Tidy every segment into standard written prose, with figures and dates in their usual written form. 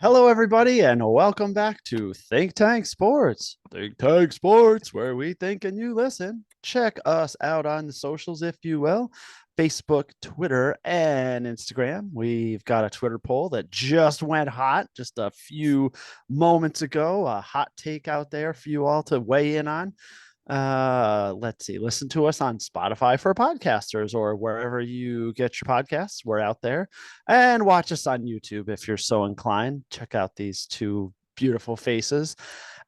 Hello, everybody, and welcome back to Think Tank Sports. Think Tank Sports, where we think and you listen. Check us out on the socials, if you will. Facebook, Twitter, and Instagram. We've got a Twitter poll that just went hot just a few moments ago. A hot take out there for you all to weigh in on. Let's see, listen to us on Spotify for podcasters or wherever you get your podcasts. We're out there, and watch us on YouTube if you're so inclined. Check out these two beautiful faces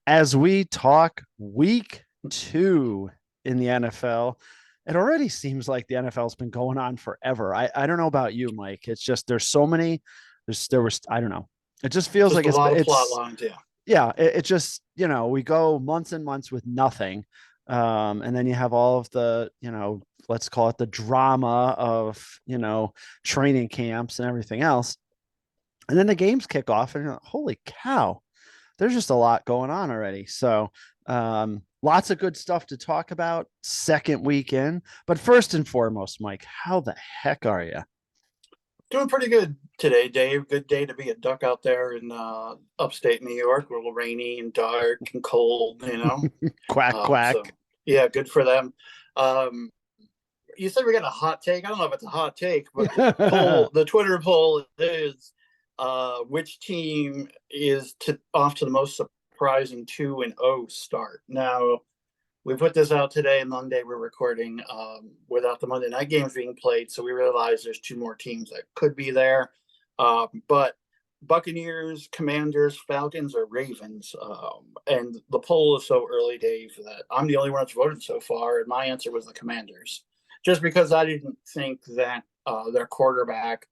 as we talk week 2 in the NFL. It already seems like the NFL's been going on forever. I don't know about you, Mike. It's just there's so many. There was I don't know. It just feels Just like a lot of plot it's lines, yeah. yeah, it just, we go months and months with nothing. And then you have all of the, let's call it the drama of, training camps and everything else. And then the games kick off and you're like, holy cow, there's just a lot going on already. So, lots of good stuff to talk about second weekend. But first and foremost, Mike, how the heck are you? Doing pretty good today, Dave. Good day to be a duck out there in upstate New York, a little rainy and dark and cold. Quack, So, quack. yeah, good for them. Um, you said we got a hot take. I don't know if it's a hot take, but the Twitter poll is which team is off to the most surprising 2-0 start. Now, we put this out today, and Monday we're recording without the Monday night games being played, so we realize there's two more teams that could be there. But Buccaneers, Commanders, Falcons, or Ravens? And the poll is so early, Dave, that I'm the only one that's voted so far, and my answer was the Commanders, just because I didn't think that their quarterback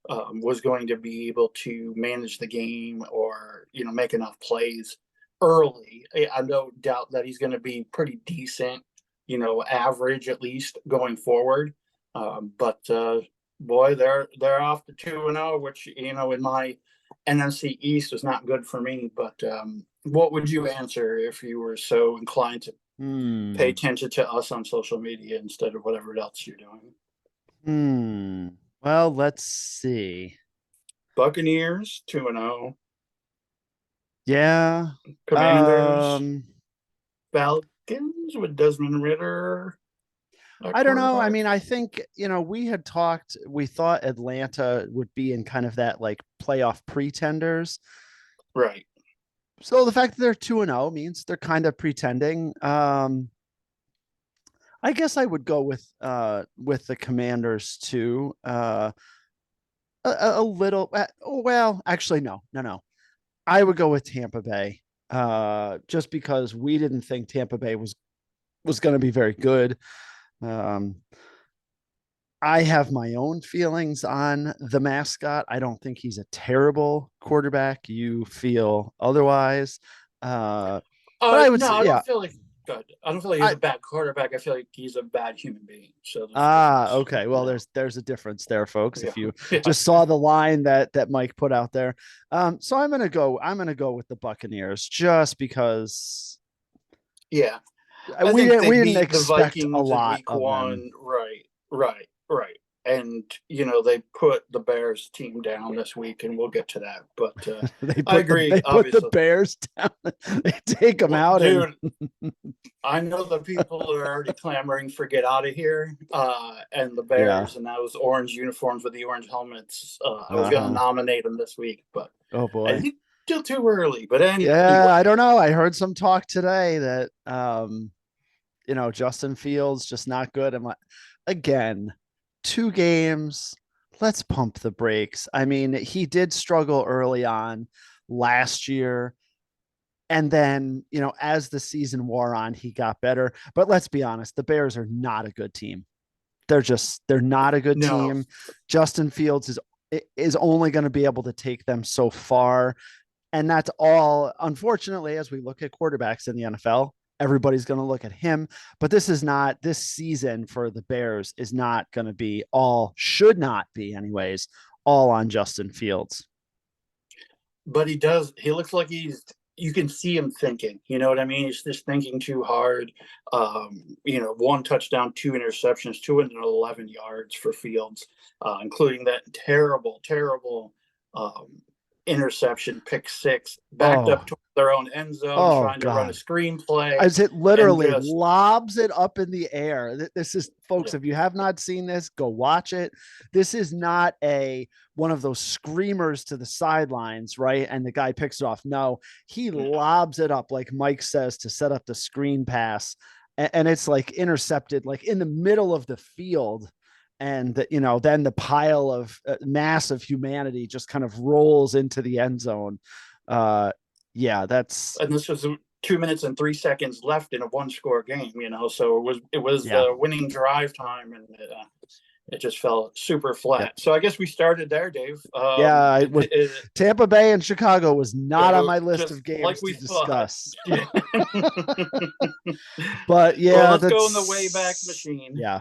was going to be able to manage the game or make enough plays early. I no doubt that he's going to be pretty decent, average at least going forward. But boy, they're off to 2-0, which in my NFC East was not good for me. But what would you answer if you were so inclined to pay Hmm. attention to us on social media instead of whatever else you're doing? Hmm. Well, let's see. Buccaneers 2-0, Yeah. Commanders, Um, Falcons with Desmond Ritter at I don't know. I quarterback. mean, I think, we thought Atlanta would be in kind of that like playoff pretenders. Right. So the fact that they're 2-0 means they're kind of pretending. I guess I would go with the Commanders too. A little well, actually no. I would go with Tampa Bay. Just because we didn't think Tampa Bay was going to be very good. Um, I have my own feelings on the mascot. I don't think he's a terrible quarterback. You feel otherwise. Uh, but I would No, say, I yeah, don't feel like good. I don't feel like he's I a bad quarterback. I feel like he's a bad human being. So there's a difference. okay. Well, there's a difference there, folks. Yeah, If you yeah, just saw the line that Mike put out there, so I'm gonna go with the Buccaneers just because yeah. I we think didn't they we didn't beat the expect a Vikings in lot week of them. one. Right, right, right. And they put the Bears team down this week, and we'll get to that. But they I put the agree, they put the obviously. Bears down. They take them Well, out and dude, I know the people are already clamoring for get out of here, and the yeah. Bears and those orange uniforms with the orange helmets. I was going to Uh-huh. nominate them this week, but Oh I boy. think still too early. But anyway, Yeah, I don't know. I heard some talk today that Justin Fields just not good. I'm like, again, 2 games. Let's pump the brakes. I mean, he did struggle early on last year. And then, as the season wore on, he got better. But let's be honest, the Bears are not a good team. They're not a good no. team. Justin Fields is only going to be able to take them so far. And that's all, unfortunately, as we look at quarterbacks in the NFL, everybody's going to look at him. But this season for the Bears is not going to be should not be, anyways, all on Justin Fields. But he does. He looks like you can see him thinking. You know what I mean? He's just thinking too hard. One touchdown, two interceptions, 211 yards for Fields, including that terrible, terrible interception, pick six, backed up Oh, to their own end zone, oh trying to run a God. screenplay, As it and literally just lobs it up in the air. This is, yeah, folks, if you have not seen this, go watch it. This is not a one of those screamers to the sidelines, right? And the guy picks it off. No, he lobs it up, like Mike says, to set up the screen pass. And it's like intercepted, like in the middle of the field. And, then the pile of mass of humanity just kind of rolls into the end zone. Uh, yeah, that's, and this was 2 minutes and 3 seconds left in a one-score game. So it was yeah. the winning drive time, and it just fell super Yep. flat. So I guess we started there, Dave. Yeah, it was Tampa Bay and Chicago was not on my list just of like games we to thought. discuss. Yeah. But Well, yeah, let's go in the Wayback that's Machine yeah,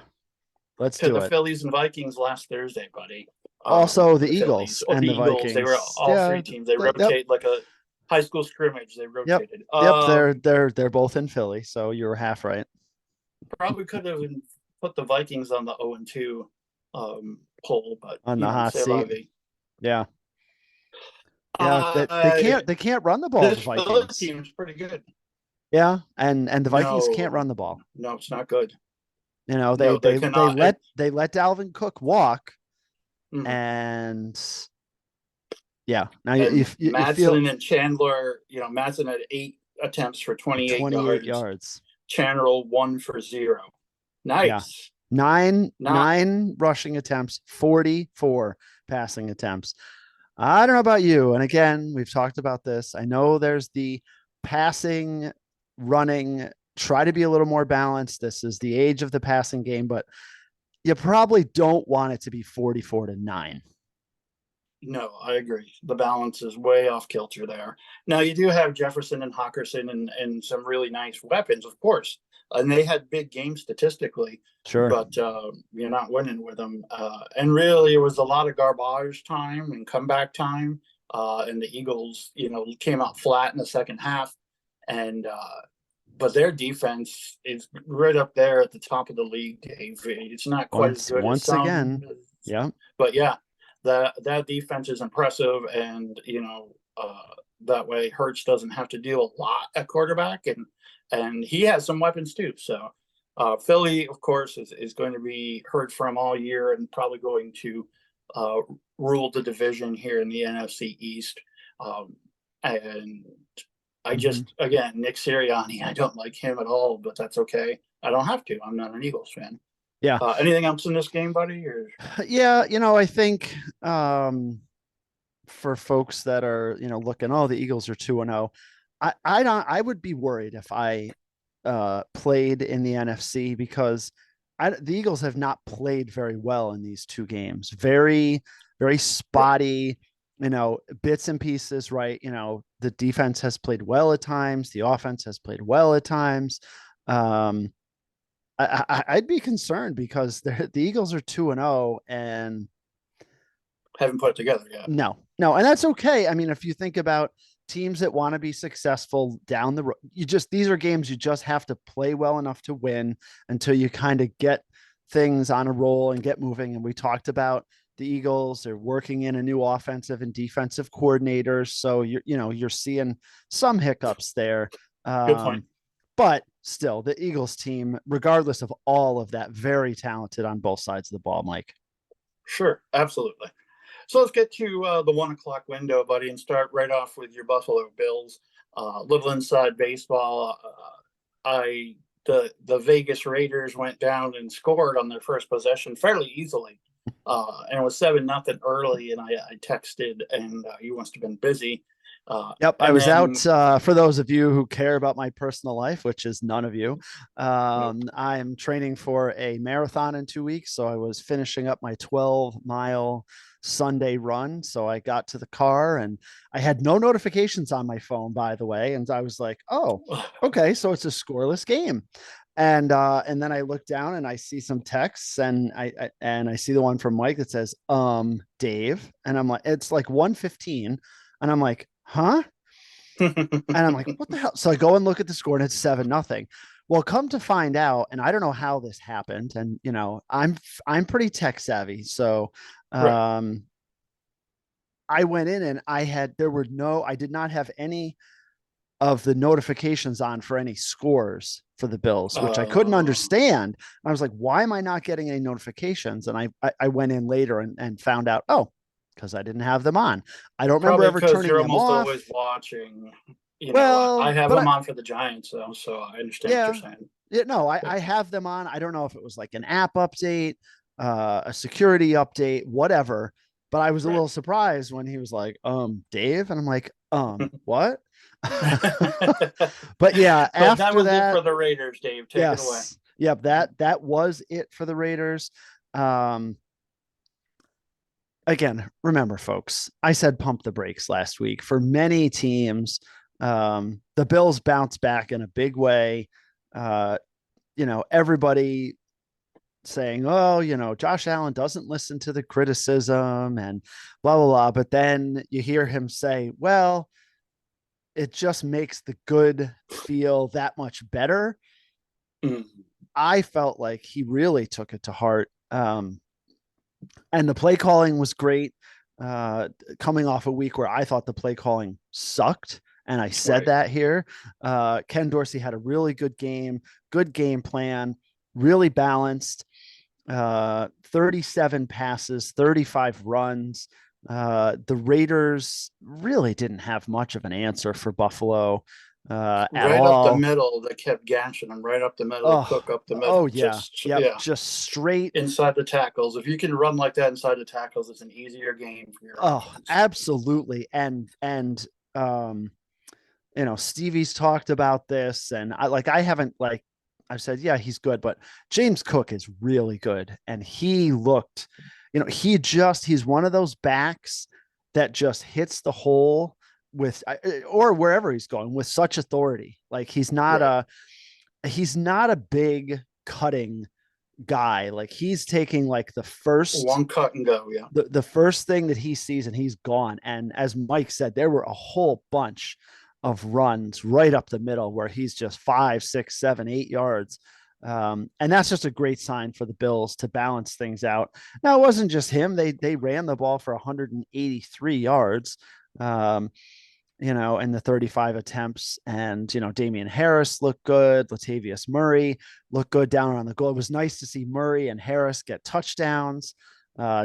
let's to do the it. Phillies and Vikings last Thursday, buddy. Also the The Phillies Eagles or and the the Eagles, they were Vikings. all Yeah, three teams. They yep, rotate like a high school scrimmage. They yep, rotated. yep. They're both in Philly, so you're half right. Probably could have put the Vikings on the 0-2 poll, but On the hot say la seat. vie. Yeah. Yeah, that Uh, they can't run the ball, this the Phillies Vikings. team is pretty good. Yeah, and the Vikings can't No, run the ball. no, it's not good. They No, they they they cannot. let Dalvin Cook walk, Mhm. and yeah. Now And you feel Madsen and Chandler, Madsen had 8 attempts for 28 28 yards. yards. Chandler 1 for 0. Yeah. Nice. Not Nine rushing attempts, 44 passing attempts. I don't know about you. And again, we've talked about this. I know there's the passing, running, try to be a little more balanced. This is the age of the passing game, but you probably don't want it to be 44-9. No, I agree. The balance is way off kilter there. Now you do have Jefferson and Hawkinson and some really nice weapons, of course, and they had big games statistically, Sure. but you're not winning with them. And really, it was a lot of garbage time and comeback time. And the Eagles, came out flat in the second half, and but their defense is right up there at the top of the league, Dave. It's not quite as good as Once some, again. Yeah. but yeah, that defense is impressive, and that way Hurts doesn't have to do a lot at quarterback, and he has some weapons too. So Philly, of course, is going to be heard from all year and probably going to uh, rule the division here in the NFC East. And I Mhm. just, again, Nick Sirianni, I don't like him at all, but that's okay. I don't have to. I'm not an Eagles fan. Yeah. Anything else in this game, buddy? Or Yeah. I think for folks that are, looking, oh, the Eagles are 2-0. I don't, I would be worried if I played in the NFC because the Eagles have not played very well in these two games. Very, very right. spotty, bits and pieces, right? The defense has played well at times, the offense has played well at times. Um, I'd be concerned because the Eagles are 2-0, and Haven't put it together yet. no, and that's okay. I mean, if you think about teams that want to be successful down the road, these are games you just have to play well enough to win until you kind of get things on a roll and get moving. And we talked about the Eagles are working in a new offensive and defensive coordinators, so you're seeing some hiccups there. Good point. Um, but still, the Eagles team, regardless of all of that, very talented on both sides of the ball, Mike. Sure, absolutely. So let's get to the 1 o'clock window, buddy, and start right off with your Buffalo Bills. Little inside baseball. I the Vegas Raiders went down and scored on their first possession fairly easily, and it was 7-0 early. And I texted, and you must have been busy. Yep, I And was out. then For those of you who care about my personal life, which is none of you, nope. I'm training for a marathon in 2 weeks. So I was finishing up my 12-mile Sunday run. So I got to the car and I had no notifications on my phone, by the way. And I was like, oh, okay, so it's a scoreless game. And then I look down and I see some texts, and I see the one from Mike that says, Dave. And I'm like, it's like 1:15. And I'm like, huh? And I'm like, what the hell? So I go and look at the score and it's 7-0. Well, come to find out, and I don't know how this happened. And I'm pretty tech savvy. So Right. um I went in and I did not have any of the notifications on for any scores for the Bills, which I couldn't Uh, understand. I was like, why am I not getting any notifications? And I went in later and found out, oh, because I didn't have them on. I don't remember Probably ever because turning you're them almost off. always watching. I Well, have but them on for the Giants, though, so I understand what you're yeah, saying. yeah, no, But I have them on. I don't know if it was like an app update, a security update, whatever. But I was a right. little surprised when he was like, Dave, and I'm like, what? But yeah, But that after was it for that, the Raiders, Dave. Take it away. yes, yep, that was it for the Raiders. Um, Again, remember, folks, I said pump the brakes last week. For many teams, the Bills bounce back in a big way. Uh, everybody saying, oh, Josh Allen doesn't listen to the criticism and blah, blah, blah. But then you hear him say, well, it just makes the good feel that much better. Mm. I felt like he really took it to heart. And the play calling was great. Coming off a week where I thought the play calling sucked. And I said Right. that here. Ken Dorsey had a really good game plan, really balanced. 37 passes, 35 runs. The Raiders really didn't have much of an answer for Buffalo at Right up the all. middle. They kept gashing them right up the middle, Oh, Cook up the oh middle. yeah, yep, Yeah, just straight. inside the tackles. If you can run like that inside the tackles, it's an easier game for your Oh, offense. absolutely. And um, Stevie's talked about this, and I haven't like I've said, yeah, he's good, but James Cook is really good, and he looked, he's one of those backs that just hits the hole with or wherever he's going with such authority. Like Right. he's not a big cutting guy. Like he's taking like One cut and go. Yeah. the first thing that he sees and he's gone. And as Mike said, there were a whole bunch of runs right up the middle where he's just 5, 6, 7, 8 yards. And that's just a great sign for the Bills to balance things out. Now it wasn't just him; they ran the ball for 183 yards. Um, in the 35 attempts. And, Damian Harris looked good. Latavius Murray looked good down on the goal. It was nice to see Murray and Harris get touchdowns.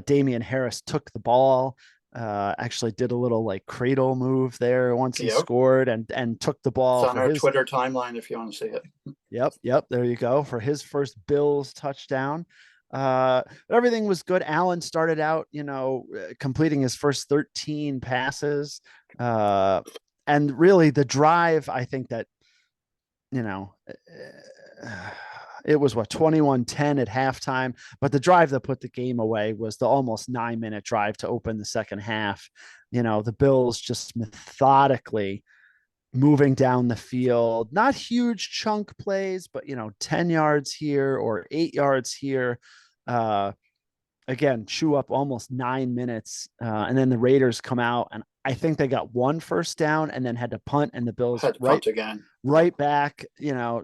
Damian Harris took the ball, actually did a little like cradle move there once he Yep. scored and took the It's ball on for our his. Twitter timeline if you want to see it. Yep. There you go for his first Bills touchdown. Everything was good. Allen started out, completing his first 13 passes. Uh, and really the drive, I think that, you know, it was 21-10 at halftime, but the drive that put the game away was the almost 9-minute drive to open the second half. The Bills just methodically moving down the field, not huge chunk plays, but 10 yards here or 8 yards here. Uh, Again, chew up almost 9 minutes. And then the Raiders come out and I think they got one first down and then had to punt and the Bills Had to punt again. right back,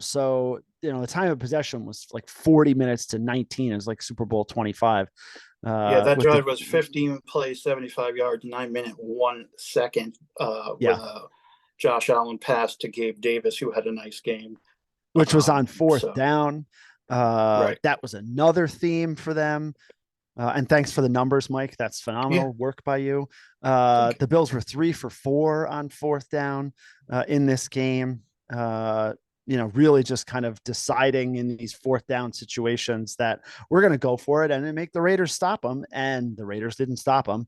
so the time of possession was like 40 minutes to 19. It was like Super Bowl 25. Yeah, that With the drive was 15 plays, 75 yards, 9 minute, 1 second, with Yeah, a Josh Allen pass to Gabe Davis, who had a nice game. which was on fourth So down. right, That was another theme for them. And thanks for the numbers, Mike. That's yeah, phenomenal work by you. thank The Bills were 3 for 4 on fourth down in this game. Really just kind of deciding in these fourth down situations that we're going to go for it and then make the Raiders stop them. And the Raiders didn't stop them.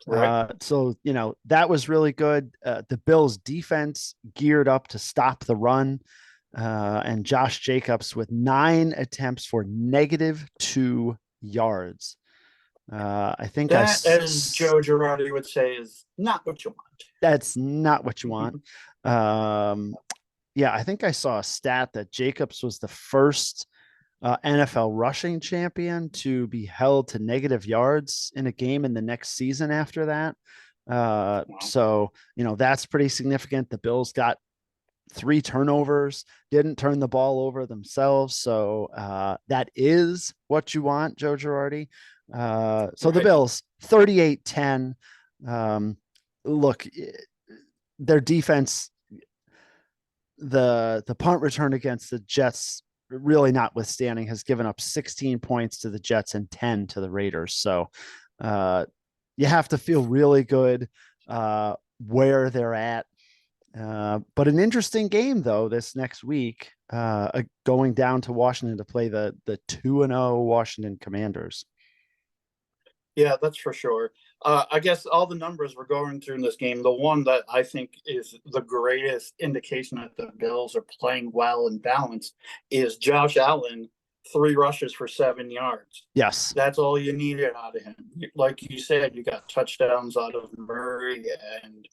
you. Right, That was really good. The Bills defense geared up to stop the run. And Josh Jacobs with 9 attempts for -2 yards. I think that, as Joe Girardi would say, is not what you want. that's not what you want. Um, yeah, I think I saw a stat that Jacobs was the first NFL rushing champion to be held to negative yards in a game in the next season after that. Well, So, that's pretty significant. The Bills got 3 turnovers, didn't turn the ball over themselves. So that is what you want, Joe Girardi. So the right, Bills 38-10. Um, look, their defense, the punt return against the Jets, really notwithstanding, has given up 16 points to the Jets and 10 to the Raiders. So uh, you have to feel really good where they're at. But an interesting game though this next week, going down to Washington to play the 2-0 Washington Commanders. Yeah, that's for sure. I guess all the numbers we're going through in this game, the one that I think is the greatest indication that the Bills are playing well and balanced is Josh Allen, 3 rushes for 7 yards. Yes, That's all you needed out of him. Like you said, you got touchdowns out of Murray and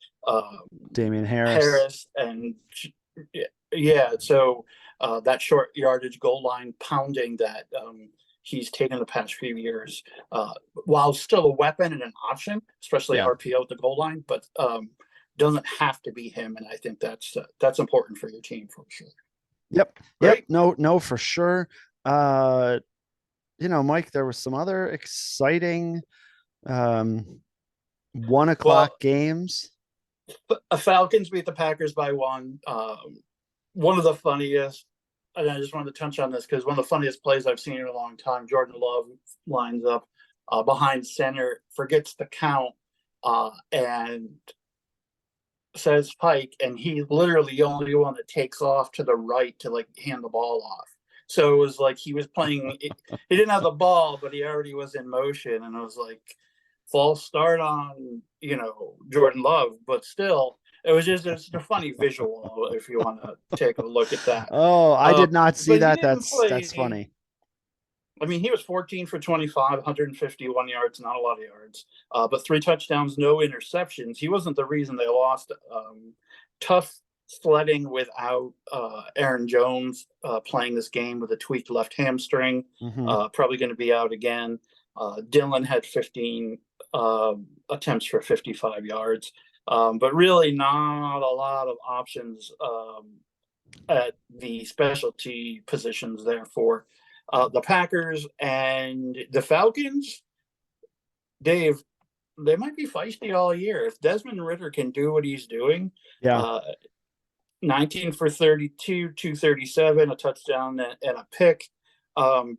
Damian Harris. Harris, and yeah, so that short yardage goal line pounding that he's taken the past few years, while still a weapon and an option, especially Yeah. RPO at the goal line, but doesn't have to be him. And I think that's important for your team for sure. Yep. Yep. Right? No, no, for sure. Uh, Mike, there was some other exciting um 1 o'clock Well, games. Falcons beat the Packers by one. One of the funniest, and I just wanted to touch on this because one of the funniest plays I've seen in a long time. Jordan Love lines up behind center, forgets the count, and says Pike, and he's literally the only one that takes off to the right to like hand the ball off. So it was like he was playing. He didn't have the ball, but he already was in motion, and it was like false start on Jordan Love, but still, it's a funny visual if you want to take a look at that. Oh, I did not see But he that. didn't That's play. funny. I mean, he was 14 for 25, 151 yards, not a lot of yards, but 3 touchdowns, no interceptions. He wasn't the reason they lost. Tough sledding without Aaron Jones playing this game with a tweaked left hamstring, Mm-hmm. probably going to be out again. Dylan had 15 attempts for 55 yards, but really not a lot of options at the specialty positions there for the Packers and the Falcons. Dave, they might be feisty all year. If Desmond Ritter can do what he's doing, Yeah. uh, 19 for 32, 237, a touchdown and a pick.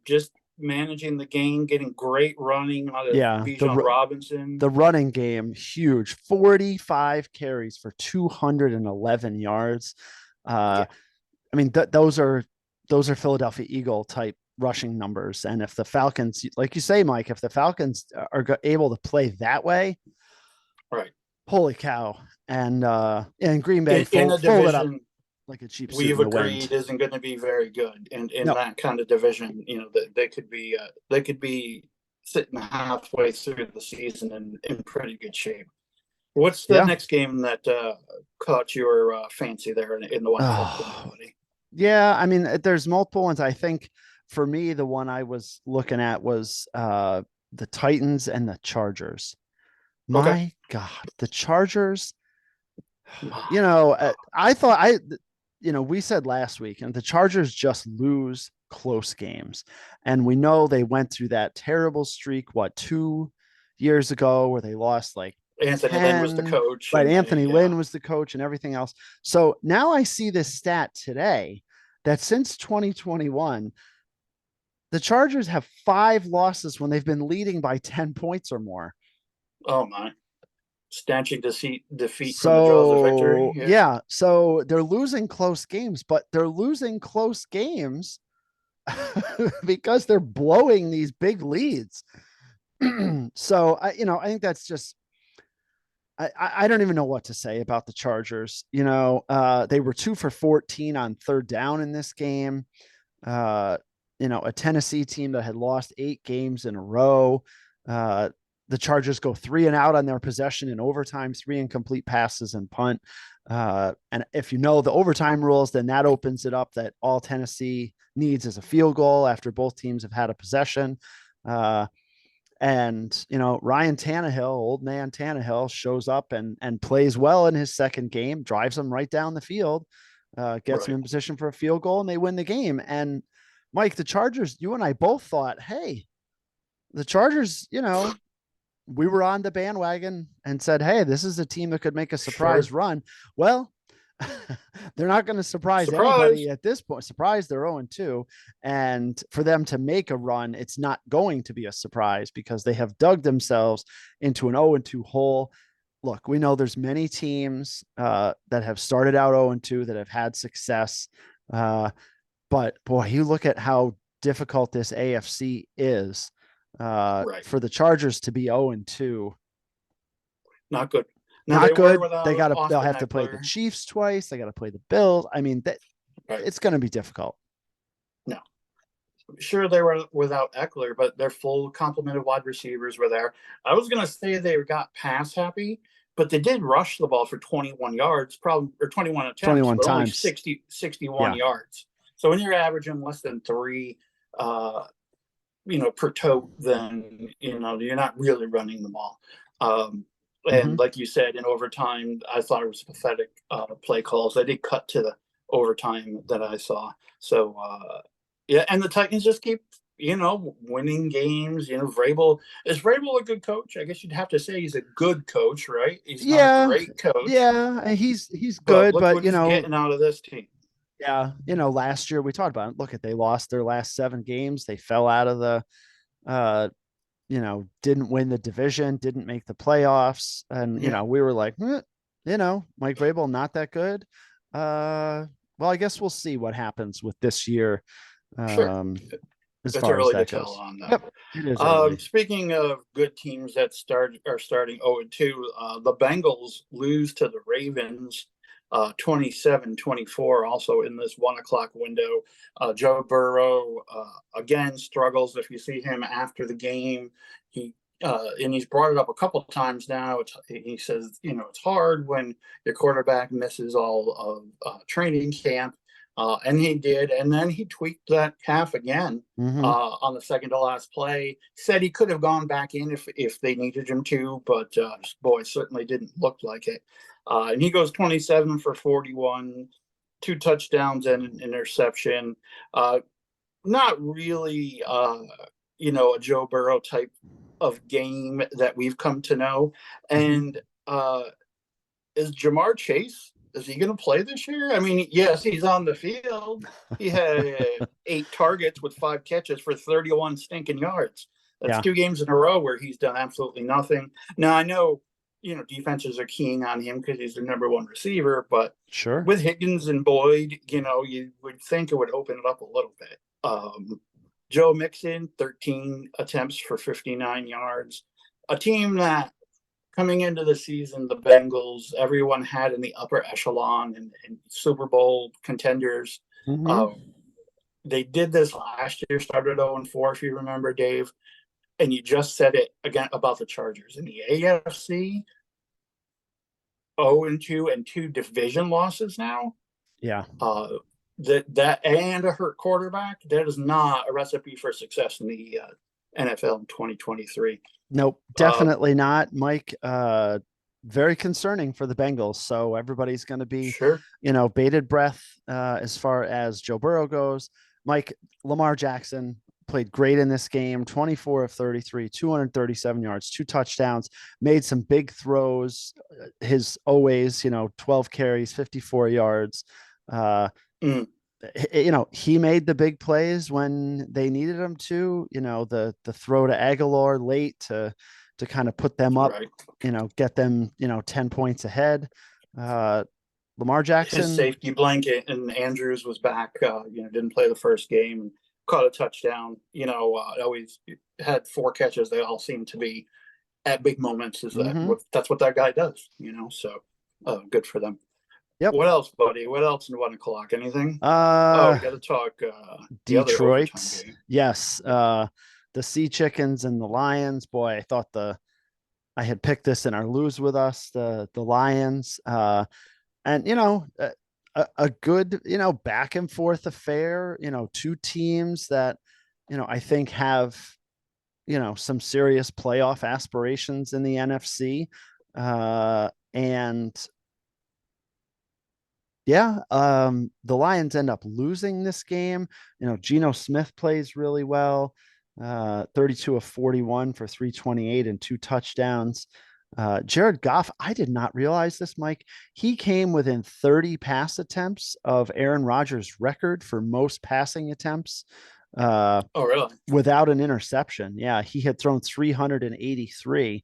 Just managing the game, getting great running out of Yeah. Bijan Robinson. The running game, huge. 45 carries for 211 yards. Yeah, I mean, those are Philadelphia Eagle type rushing numbers. And if the Falcons, like you say, Mike, if the Falcons are able to play that way, right. holy cow! And Green Bay In a folded up division like a cheap suit we've in the wind. agreed isn't going to be very good in No, that kind of division. They could be sitting halfway through the season in pretty good shape. What's the yeah. next game that caught your fancy there in the 1 o'clock window, Oh, buddy? yeah. I mean, there's multiple ones. I think for me, the one I was looking at was the Titans and the Chargers. Okay. My God, the Chargers. My God. I thought we said last week, and the Chargers just lose close games. And we know they went through that terrible streak, 2 years ago, where they lost like Anthony Lynn was the 10, coach, right? and Anthony yeah, Lynn was the coach and everything else. So now I see this stat today that since 2021, the Chargers have 5 losses when they've been leading by 10 points or more. oh my, snatching defeat from the jaws of victory. So Yeah, yeah, so they're losing close games, but they're losing close games because they're blowing these big leads. So I think that's just I don't even know what to say about the Chargers. They were 2 for 14 on third down in this game. Uh, a Tennessee team that had lost 8 games in a row. Uh, the Chargers go 3-and-out on their possession in overtime, 3 incomplete passes and punt. And if you know the overtime rules, then that opens it up that all Tennessee needs is a field goal after both teams have had a possession. And Ryan Tannehill, old man Tannehill, shows up and plays well in his second game, drives them right down the field, gets them right. in position for a field goal, and they win the game. And Mike, the Chargers, you and I both thought, hey, the Chargers, we were on the bandwagon and said, hey, this is a team that could make a surprise Sure. run. Well, they're not going to surprise Surprise. anybody at this point. Surprise, they're 0-2. And for them to make a run, it's not going to be a surprise because they have dug themselves into an 0-2 hole. Look, we know there's many teams that have started out 0-2 that have had success. But boy, you look at how difficult this AFC is Right. for the Chargers to be 0-2. Not good. Now they Not were good. without They'll Austin have to play the Eckler. Chiefs twice. They got to play the Bills. I mean, that Right. it's going to be difficult. No. Sure, they were without Eckler, but their full complement of wide receivers were there. I was going to say they got pass happy, but they did rush the ball for 21 yards, probably, or 21 attempts, 21 but only times. 61 Yeah. yards. So when you're averaging less than three, per tote, then you're not really running the ball. And Mm-hmm. like you said, in overtime, I thought it was pathetic play calls. They did cut to the overtime that I saw. So yeah, and the Titans just keep winning games. Vrabel, is Vrabel a good coach? I guess you'd have to say he's a good coach, right? He's not a Yeah. great coach, Yeah. He's but good, look but what he's getting out of this team. yeah, last year we talked about it. Look at they lost their last 7 games. They fell out of the didn't win the division, didn't make the playoffs. And, Yeah, we were like, Mike Vrabel, not that good. Well, I guess we'll see what happens with this year sure. um, as It's far as early to that tell goes. on that. Yep, it is early. Speaking of good teams that are starting 0-2, the Bengals lose to the Ravens 27-24, also in this 1 o'clock window. Joe Burrow again struggles. If you see him after the game, and he's brought it up a couple of times now. He says, it's hard when your quarterback misses all of training camp. And he did. And then he tweaked that calf again Mm-hmm. on the second to last play. Said he could have gone back in if they needed him to, but boy, certainly didn't look like it. And he goes 27 for 41, 2 touchdowns and an interception. Not really, a Joe Burrow type of game that we've come to know. Mm-hmm. And is Jamar Chase, is he going to play this year? I mean, yes, he's on the field. He had 8 targets with 5 catches for 31 stinking yards. That's Yeah, 2 games in a row where he's done absolutely nothing. Now, I know, defenses are keen on him because he's the number one receiver, but sure. with Higgins and Boyd, you would think it would open it up a little bit. Joe Mixon, 13 attempts for 59 yards. A team that coming into the season, the Bengals, everyone had in the upper echelon and Super Bowl contenders. Mm-hmm. Uh, they did this last year, started 0-4, if you remember, Dave. And you just said it again about the Chargers. In the AFC, 0-2 and 2 division losses now. Yeah. That and a hurt quarterback, that is not a recipe for success in the NFL in 2023. Nope, Uh, definitely not, Mike. Very concerning for the Bengals. So everybody's going to be, sure. bated breath as far as Joe Burrow goes. Mike, Lamar Jackson played great in this game, 24 of 33, 237 yards, 2 touchdowns, made some big throws. His always, 12 carries, 54 yards. Uh, Mm, he made the big plays when they needed him to, the throw to Aguilar late to kind of put them up, right. get them, 10 points ahead. Lamar His Jackson. safety blanket and Andrews was back. Didn't play the first game and caught a touchdown. Always had 4 catches. They all seem to be at big moments. Mm-hmm. That's what that guy does? So good for them. Yep. What else, buddy? What else in 1 o'clock? Anything? Oh, Uh, we got to talk the other overtime Detroit. game. Yes. The Sea Chickens and the Lions. Boy, I thought I had picked this in our lose with us, the Lions. And a good, back and forth affair, two teams that, I think have, some serious playoff aspirations in the NFC. And yeah, the Lions end up losing this game. Geno Smith plays really well. 32 of 41 for 328 and two touchdowns. Jared Goff, I did not realize this, Mike. He came within 30 pass attempts of Aaron Rodgers' record for most passing attempts Oh, really? without an interception. Yeah, he had thrown 383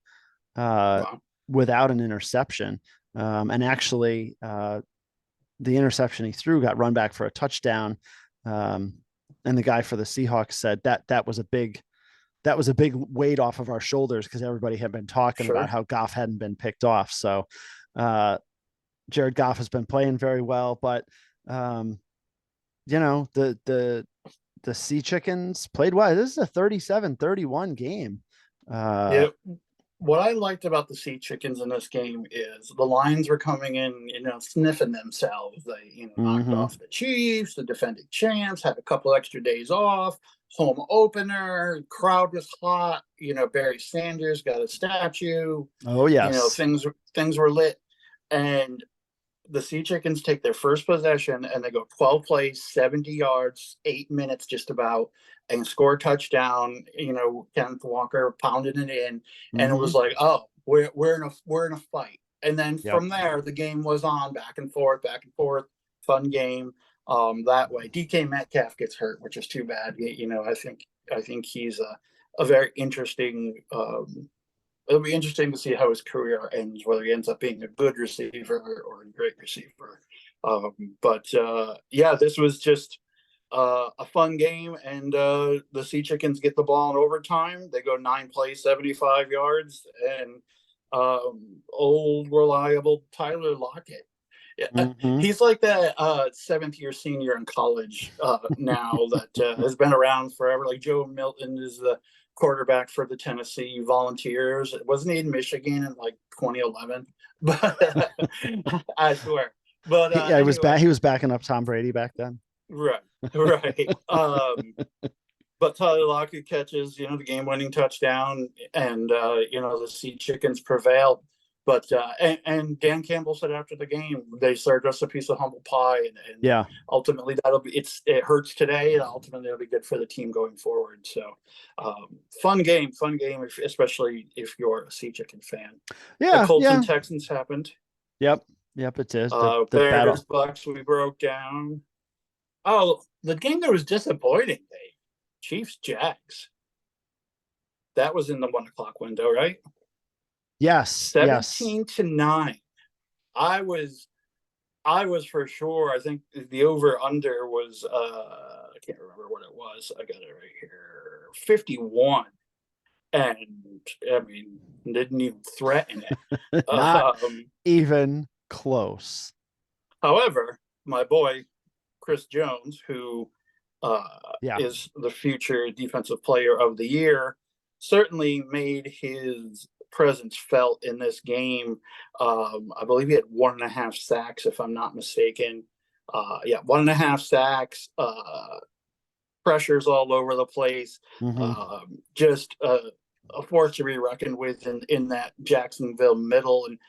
uh, Wow. without an interception. And actually, the interception he threw got run back for a touchdown. Um, and the guy for the Seahawks said that was a big weight off of our shoulders because everybody had been talking about Sure. how Goff hadn't been picked off. So uh, Jared Goff has been playing very well, but um, the Sea Chickens played well. This is a 37-31 game. Yeah. Uh, What I liked about the Sea Chickens in this game is the Lions were coming in, sniffing themselves. They, knocked mm-hmm. off the Chiefs, the defending champs, had a couple extra days off, home opener, crowd was hot. Barry Sanders got a statue. Oh yes. Things were lit, and the Sea Chickens take their first possession and they go 12 plays, 70 yards, 8 minutes just about, and score a touchdown. Kenneth Walker pounded it in, and it was Mm-hmm. like, oh, we're in a fight. And then Yep. from there, the game was on back and forth, fun game. That way, DK Metcalf gets hurt, which is too bad. I think he's a very interesting it'll be interesting to see how his career ends, whether he ends up being a good receiver or a great receiver. But yeah, this was just a fun game, and the Sea Chickens get the ball in overtime. They go 9 plays, 75 yards, and old reliable Tyler Lockett. Yeah, Mm-hmm. he's like that seventh-year senior in college now that has been around forever. Like Joe Milton is the quarterback for the Tennessee Volunteers. Wasn't he in Michigan in like 2011? But I swear. But Yeah, he was back. anyway, He was backing up Tom Brady back then. right, right. But Tyler Lockett catches, the game-winning touchdown, and the Sea Chickens prevail. But and Dan Campbell said after the game, they served us a piece of humble pie, and Yeah. ultimately it hurts today, and ultimately it'll be good for the team going forward. So, fun game, especially if you're a Sea Chicken fan. The Yeah. Colts and Yeah. Texans happened. Yep. Yep. It is the battle. Bears Bucks we broke down. Oh, the game that was disappointing, Dave. Chiefs Jags. That was in the 1 o'clock window, right? Yes. Yes. 17-9. I was I was for sure. I think the over under was I can't remember what it was. I got it right here. 51. And I mean didn't even threaten it. Not Um, even close. However, my boy Chris Jones, who Yeah. is the future defensive player of the year, certainly made his presence felt in this game. I believe he had 1.5 sacks, if I'm not mistaken. Yeah, 1.5 sacks, pressures all over the place. Mm-hmm. Just a force to be reckoned with in that Jacksonville middle and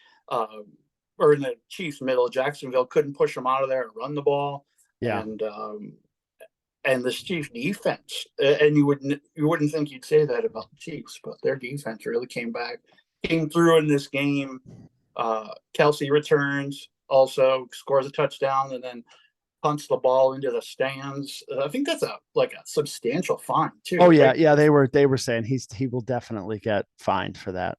or in the Chiefs middle. Jacksonville couldn't push them out of there and run the ball, Yeah. and the Chiefs defense. And you wouldn't think you'd say that about the Chiefs, but their defense really came through in this game. Kelsey returns, also scores a touchdown, and then punts the ball into the stands. I think that's a substantial fine too, Oh yeah. right? Yeah. They were saying he will definitely get fined for that.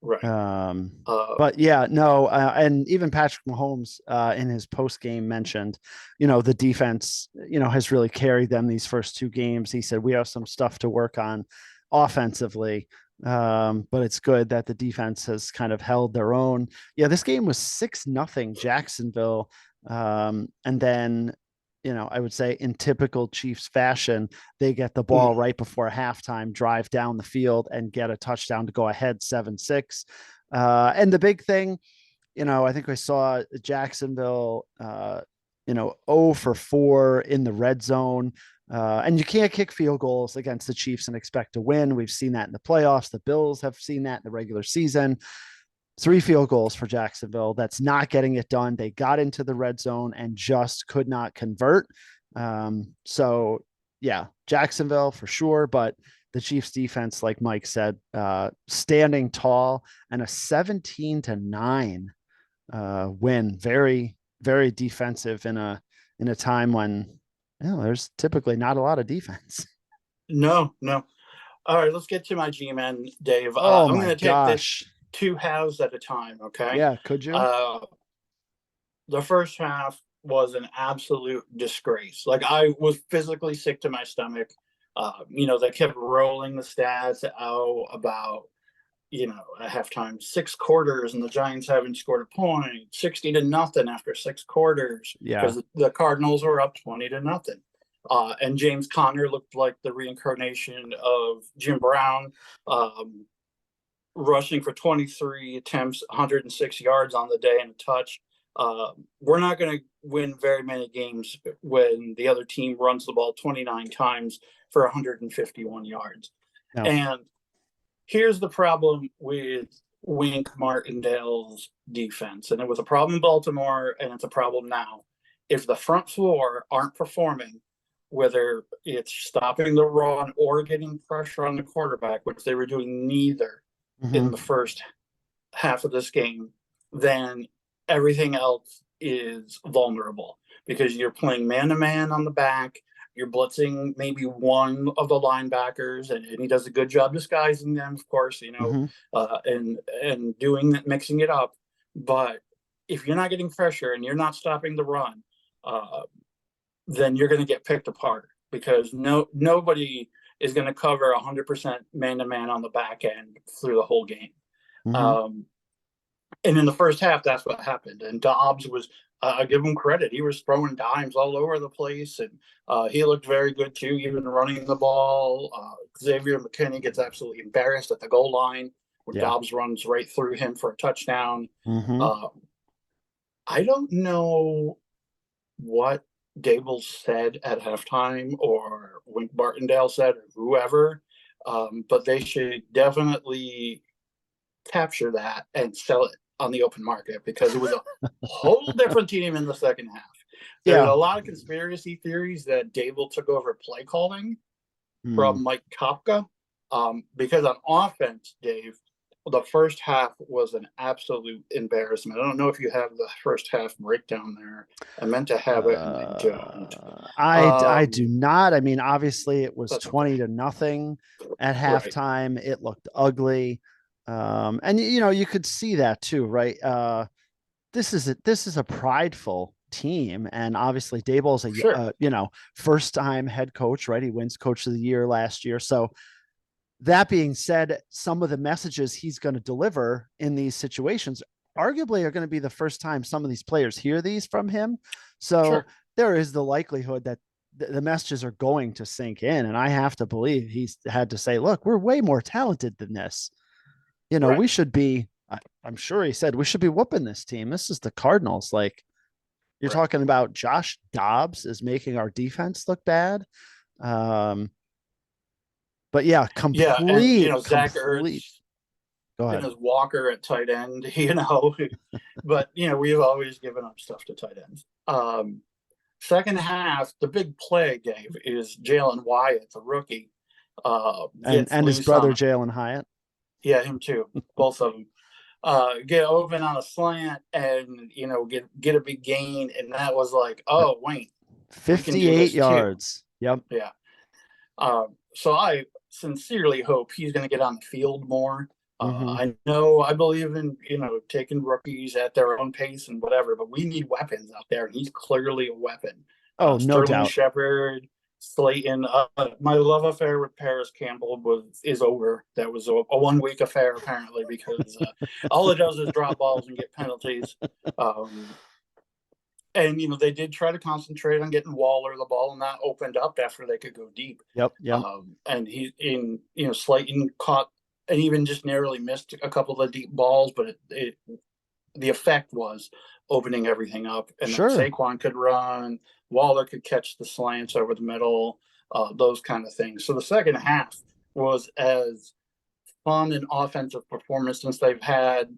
Right. Um, Uh, but yeah, no, and even Patrick Mahomes in his post game mentioned, the defense, has really carried them these first two games. He said we have some stuff to work on offensively, but it's good that the defense has kind of held their own. Yeah, this game was 6-0 Jacksonville, and then. I would say in typical Chiefs fashion, they get the ball right before halftime, drive down the field, and get a touchdown to go ahead 7-6. And the big thing, I think I saw Jacksonville, 0 for 4 in the red zone. And you can't kick field goals against the Chiefs and expect to win. We've seen that in the playoffs. The Bills have seen that in the regular season. 3 field goals for Jacksonville. That's not getting it done. They got into the red zone and just could not convert. So yeah, Jacksonville for sure, but the Chiefs defense, like Mike said, standing tall, and a 17-9 win. Very, very defensive in a time when there's typically not a lot of defense. No, no. All right, let's get to my G-men, Dave. Oh I'm my going to take this gosh. two halves at a time. Okay. Yeah, could you? Uh, the first half was an absolute disgrace. Like I was physically sick to my stomach. They kept rolling the stats out about at halftime, 6 quarters, and the Giants haven't scored a point, 60-0 after 6 quarters, Yeah. because the Cardinals were up 20-0. And James Conner looked like the reincarnation of Jim Brown, um, rushing for 23 attempts, 106 yards on the day and a touch. We're not going to win very many games when the other team runs the ball 29 times for 151 yards. No. And here's the problem with Wink Martindale's defense, and it was a problem in Baltimore, and it's a problem now. If the front four aren't performing, whether it's stopping the run or getting pressure on the quarterback, which they were doing neither in the Mm-hmm. first half of this game, then everything else is vulnerable because you're playing man to man on the back. You're blitzing maybe one of the linebackers, and he does a good job disguising them, of course, Mm-hmm. and doing that, mixing it up. But if you're not getting pressure and you're not stopping the run, uh, then you're going to get picked apart because nobody is going to cover 100% man to man on the back end through the whole game. Mm-hmm. Um, and in the first half, that's what happened. And Dobbs was, I give him credit. He was throwing dimes all over the place, and he looked very good too, even running the ball. Xavier McKinney gets absolutely embarrassed at the goal line when Yeah. Dobbs runs right through him for a touchdown. Mm-hmm. Uh, I don't know what Dable said at halftime or Wink Martindale said or whoever, but they should definitely capture that and sell it on the open market because it was a whole different team in the second half. There's a Yeah. lot of conspiracy theories that Dable took over play calling Mm. from Mike Kopka, because on offense, Dave, the first half was an absolute embarrassment. I don't know if you have the first half breakdown there. I meant to have it and I don't. I do not. I mean, obviously it was That's okay. 20-0 at Right. halftime. It looked ugly. And you could see that too, right? This is a prideful team, and obviously Daboll's Sure. first time head coach, right? He wins coach of the year last year. So that being said, some of the messages he's going to deliver in these situations arguably are going to be the first time some of these players hear these from him. So Sure. there is the likelihood that the messages are going to sink in. And I have to believe he's had to say, look, we're way more talented than this. We Right. should be, I'm sure he said, we should be whooping this team. This is the Cardinals. Like, you're Right. talking about Josh Dobbs is making our defense look bad. Um, but yeah, Yeah. And, Zach complete. Ertz Go and ahead. his Walker at tight end, but we've always given up stuff to tight ends. Second half, the big play, Dave, is Jalen Wyatt, the rookie, gets And his loose brother on, Jalen Hyatt. yeah, him too, both of them. Get open on a slant and get a big gain, and that was like, Yep. oh wait, we can do 58 this too. yards. Yep. Yeah. So I sincerely hope he's going to get on the field more. Mm-hmm. I know I believe in taking rookies at their own pace and whatever, but we need weapons out there, and he's clearly a weapon. Oh, no Sterling doubt. Shepard, Slayton. My love affair with Paris Campbell is over. That was a 1 week affair apparently because all it does is drop balls and get penalties. Um, and they did try to concentrate on getting Waller the ball, and that opened up after they could go deep. Yep. Yep. And Slayton caught and even just narrowly missed a couple of deep balls, but the effect was opening everything up. And then Sure. Saquon could run, Waller could catch the slants over the middle, those kind of things. So the second half was as fun an offensive performance since they've had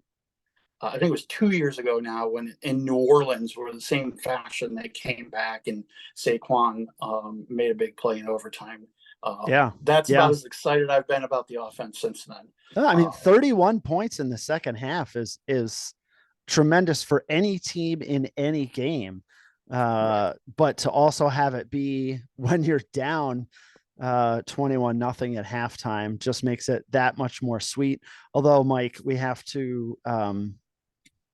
I think it was 2 years ago now, when in New Orleans, where the same fashion they came back and Saquon made a big play in overtime. Yeah. That's about Yeah. as excited I've been about the offense since then. I mean, Uh, 31 points in the second half is tremendous for any team in any game. right. But to also have it be when you're down 21-0 at halftime just makes it that much more sweet. Although, Mike, we have to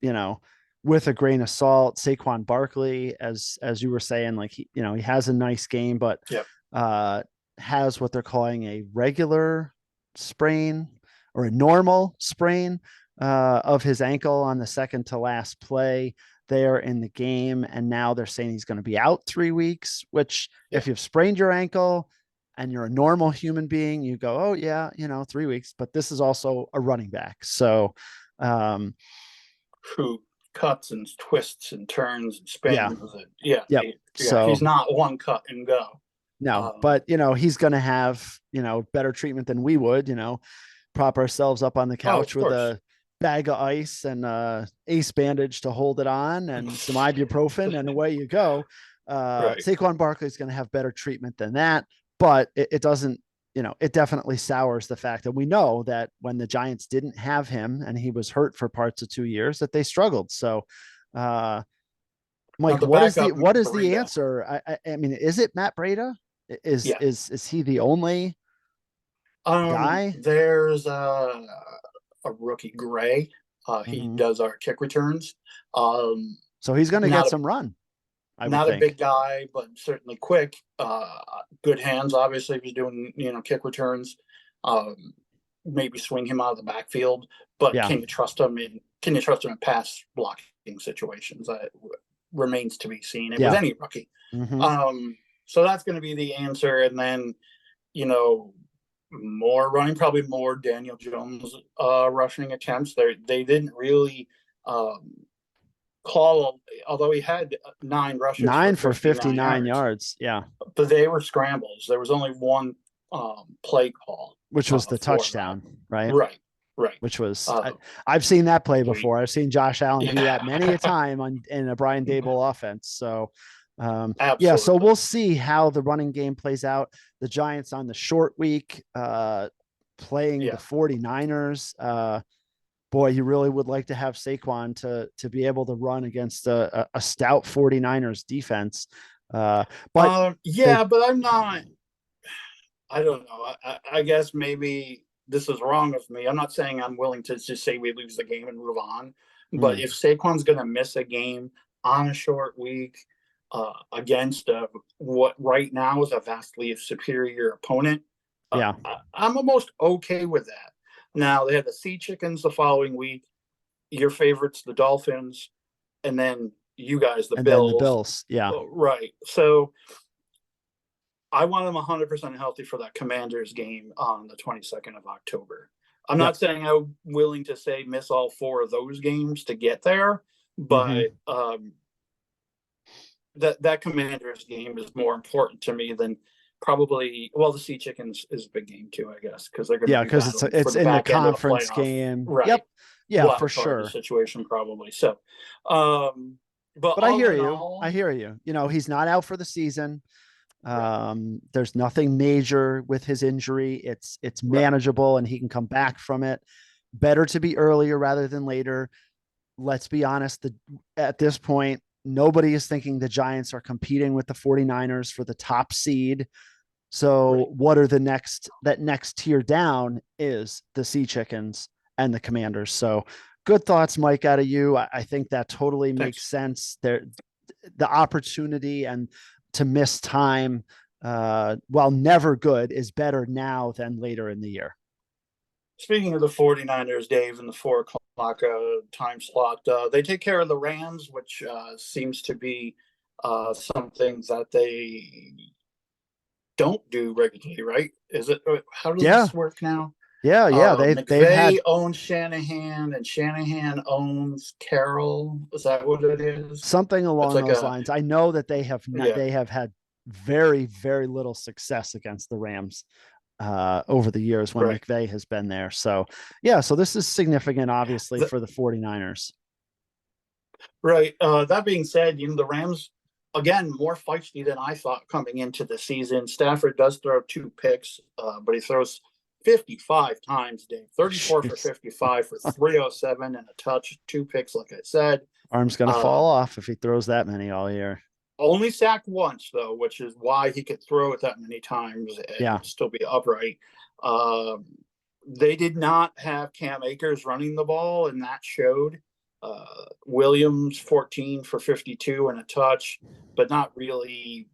you know, with a grain of salt, Saquon Barkley, as you were saying, like he has a nice game, but Yep. uh has what they're calling a regular sprain or a normal sprain of his ankle on the second to last play there in the game. And now they're saying he's going to be out 3 weeks, which Yeah. if you've sprained your ankle and you're a normal human being, you go, oh yeah, 3 weeks, but this is also a running back. So, um, Who cuts and twists and turns and yeah, spins. And, yeah. yep. Yeah. He's So not one cut and go. no, Um, but he's going to have, better treatment than we would, prop ourselves up on the oh, of couch with course. a bag of ice and ace bandage to hold it on and some ibuprofen and away you go. Right. Saquon Barkley is going to have better treatment than that, but it doesn't, it definitely sours the fact that we know that when the Giants didn't have him and he was hurt for parts of 2 years, that they struggled. So, Now Mike, the what is the backup what is the Breida. answer? I mean, is it Matt Breida? Is Yeah. is he the only guy? There's a rookie Gray. He Mm-hmm. does our kick returns. Um, So he's going to get not a some run, I would not a think. big guy, but certainly quick. Good hands, obviously, if he's doing kick returns. Um, Maybe swing him out of the backfield, but Yeah. can you trust him in pass blocking situations? That remains to be seen. With Yeah. any rookie. Mm-hmm. So that's going to be the answer, and then you know more running, probably more Daniel Jones rushing attempts. They didn't really um, call, although he had 9 rushes for 9 for 59 59 yards, yards. Yeah. but they were scrambles. There was only one play call Which was the for that. touchdown, right? Right, right. Which was Uh, I've seen that play we, before. I've seen Josh Allen do that many a yeah, time in a Brian Dable offense. So yeah, so absolutely. we'll see how the running game plays out. The Giants on the short week, playing the Yeah. 49ers. Boy, you really would like to have Saquon to be able to run against a stout 49ers defense. But they Yeah, but I'm not. I don't know. I guess maybe this is wrong of me. I'm not saying I'm willing to just say we lose the game and move on. But mm, if Saquon's going to miss a game on a short week against what right now is a vastly superior opponent, yeah, I'm almost okay with that. Now, they have the Sea Chickens the following week, your favorites, the Dolphins, and then you guys, the and then the Bills. Bills, yeah, Right. So I want them 100% healthy for that Commanders game on the 22nd of October. I'm yep, not saying I'm willing to say miss all 4 of those games to get there, mm-hmm. but that Commanders game is more important to me than probably. Well, the Sea Chickens is a big game too, I guess, because they're going to Yeah, be because battling for it's the in the back end of the conference playoff, game. right? Yep, yeah, for Wild card sure. situation probably. So, but But I all hear in you. I all, hear you. He's not out for the season. right, There's nothing major with his injury. It's right, manageable and he can come back from it. Better to be earlier rather than later. Let's be honest, at this point, nobody is thinking the Giants are competing with the 49ers for the top seed. right. So what are that next tier down is the Sea Chickens and the Commanders. So good thoughts, Mike, out of you. I think that totally makes Thanks. sense. The opportunity and to miss time, while never good, is better now than later in the year. Speaking of the 49ers, Dave, in the 4 o'clock time slot, they take care of the Rams, which seems to be something that they don't do regularly, right? Is it? How does Yeah, this work now? yeah. They've McVay had owns Shanahan, and Shanahan owns Carroll. Is that what it is? something It's along like those lines. I know that yeah, they have had very, very little success against the Rams. over the years when Right. McVay has been there. So, yeah, so this is significant, obviously, The, for the 49ers. right. That being said, the Rams again more feisty than I thought coming into the season. Stafford does throw 2 picks, but he throws 55 times, Dave. 34 for Jeez. 55 for 307 and a touch, 2 picks, like I said. Arm's going to fall Um, off if he throws that many all year. Only sacked once, though, which is why he could throw it that many times Yeah, and still be upright. Um, they did not have Cam Akers running the ball, and that showed. Williams 14 for 52 and a touch, but not really,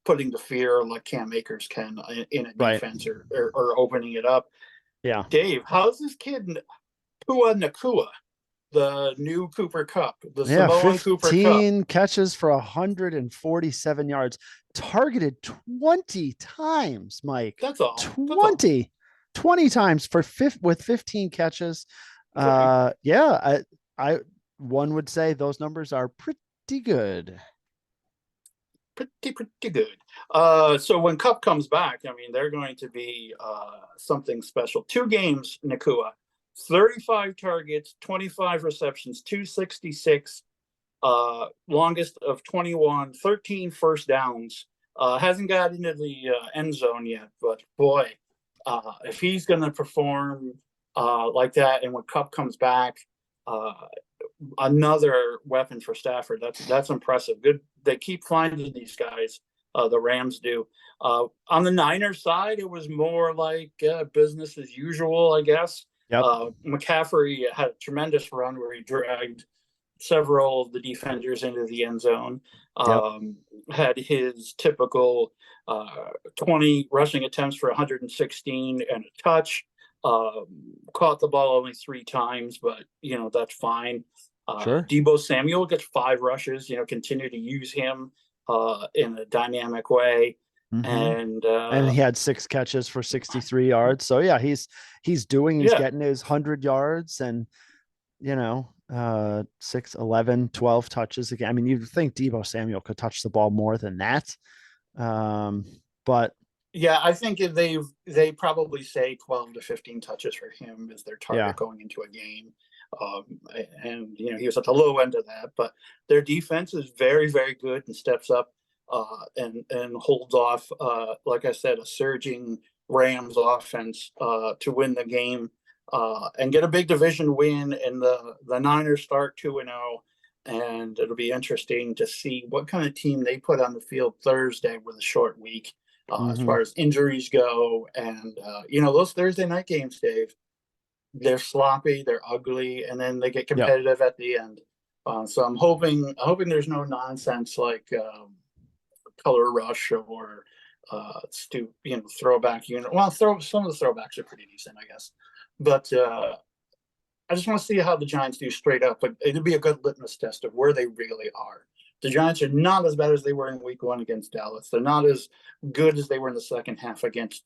putting the fear like Cam Akers can in a right. defense or opening it up. Yeah. Dave, how's this kid Pua Nakua, the new Cooper Cup, the Yeah, Samoan Cooper Cup? 15 catches for 147 yards, targeted 20 times, Mike. That's all. That's all. 20, 20 times with 15 catches. Okay. Yeah, I one would say those numbers are pretty good. Pretty good. So when Cup comes back, I mean, they're going to be something special. 2 games, Nakua, 35 targets, 25 receptions, 266, longest of 21, 13 first downs. Hasn't got into the end zone yet, but boy, if he's going to perform like that, and when Cup comes back, uh, another weapon for Stafford. That's impressive. Good. They keep finding these guys. The Rams do. On the Niners side, it was more like business as usual, I guess. Yep. McCaffrey had a tremendous run where he dragged several of the defenders into the end zone. Yep. Had his typical 20 rushing attempts for 116 and a touch. Caught the ball only 3 times, but that's fine. Sure. Debo Samuel gets 5 rushes. Continue to use him in a dynamic way, Mm-hmm. and And he had 6 catches for 63 yards. So yeah, he's yeah, getting his 100 yards and 6, 11, 12 touches again. I mean, you'd think Debo Samuel could touch the ball more than that. Um, but yeah. I think if they probably say 12 to 15 touches for him is their yeah, target going into a game. Um, and he was at the low end of that, but their defense is very, very good and steps up and holds off. Like I said, a surging Rams offense to win the game and get a big division win. And the Niners start 2-0, and it'll be interesting to see what kind of team they put on the field Thursday with a short week. As mm-hmm. far as injuries go, and those Thursday night games, Dave, they're sloppy, they're ugly, and then they get Yep. competitive at the end. So I'm hoping there's no nonsense like color rush or throwback unit. Well, some of the throwbacks are pretty decent, I guess, but I just want to see how the Giants do straight up. But it'll be a good litmus test of where they really are. The Giants are not as bad as they were in Week 1 against Dallas. They're not as good as they were in the second half against,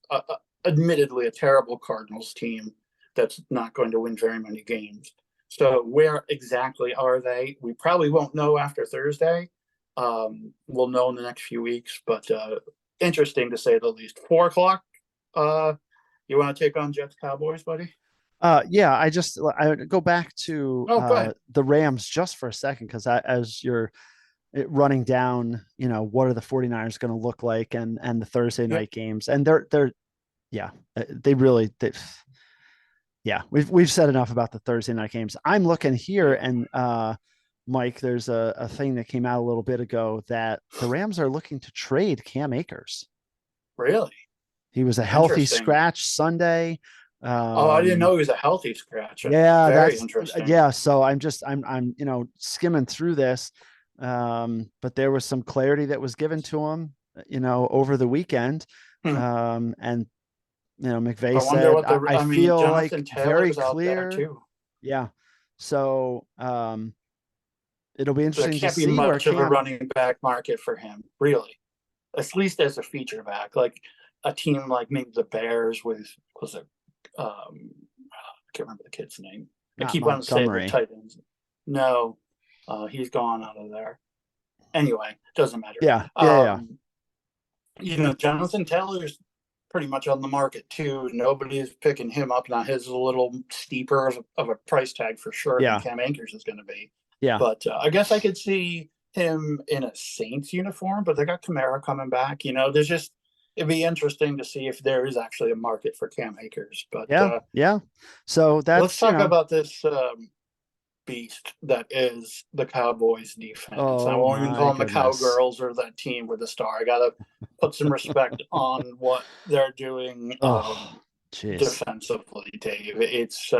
admittedly, a terrible Cardinals team that's not going to win very many games. So where exactly are they? We probably won't know after Thursday. We'll know in the next few weeks, but interesting to say the least. 4 o'clock. You want to take on Jets Cowboys, buddy? Yeah, I would go back to Oh, go ahead. the Rams just for a second, because as you're running down, what are the 49ers going to look like, and the Thursday Yep. night games, and they're yeah, yeah, we've said enough about the Thursday night games. I'm looking here, and Mike, there's a thing that came out a little bit ago that the Rams are looking to trade Cam Akers. Really He was a healthy interesting. scratch Sunday. Oh, I didn't know Um, he was a healthy scratch. yeah, Very that's interesting. yeah. So I'm skimming through this, but there was some clarity that was given to him, over the weekend, Hmm. and McVay I wonder said, what I I mean, feel like Jonathan very Taylor's out there clear. too. Yeah. So it'll be There interesting to can't be see where much of a Cam. running back market for him, really. At least as a feature back, like a team like maybe the Bears with was it I can't remember the kid's name. I Not keep on saying the Montgomery. Titans. No, he's gone out of there. Anyway, doesn't matter. Yeah. Yeah. Yeah. Um, Jonathan Taylor's pretty much on the market too. Nobody's picking him up now. His is a little steeper of a price tag for sure than Yeah. Cam Akers is going to be. Yeah. But I guess I could see him in a Saints uniform. But they got Kamara coming back. There's just it'd be interesting to see if there is actually a market for Cam Akers. But Yeah. Yeah. So let's that's, talk about this beast that is the Cowboys defense. I oh won't even my call them the goodness. Cowgirls or that team with the star. I gotta put some respect on what they're doing Oh, jeez. defensively, Dave. It's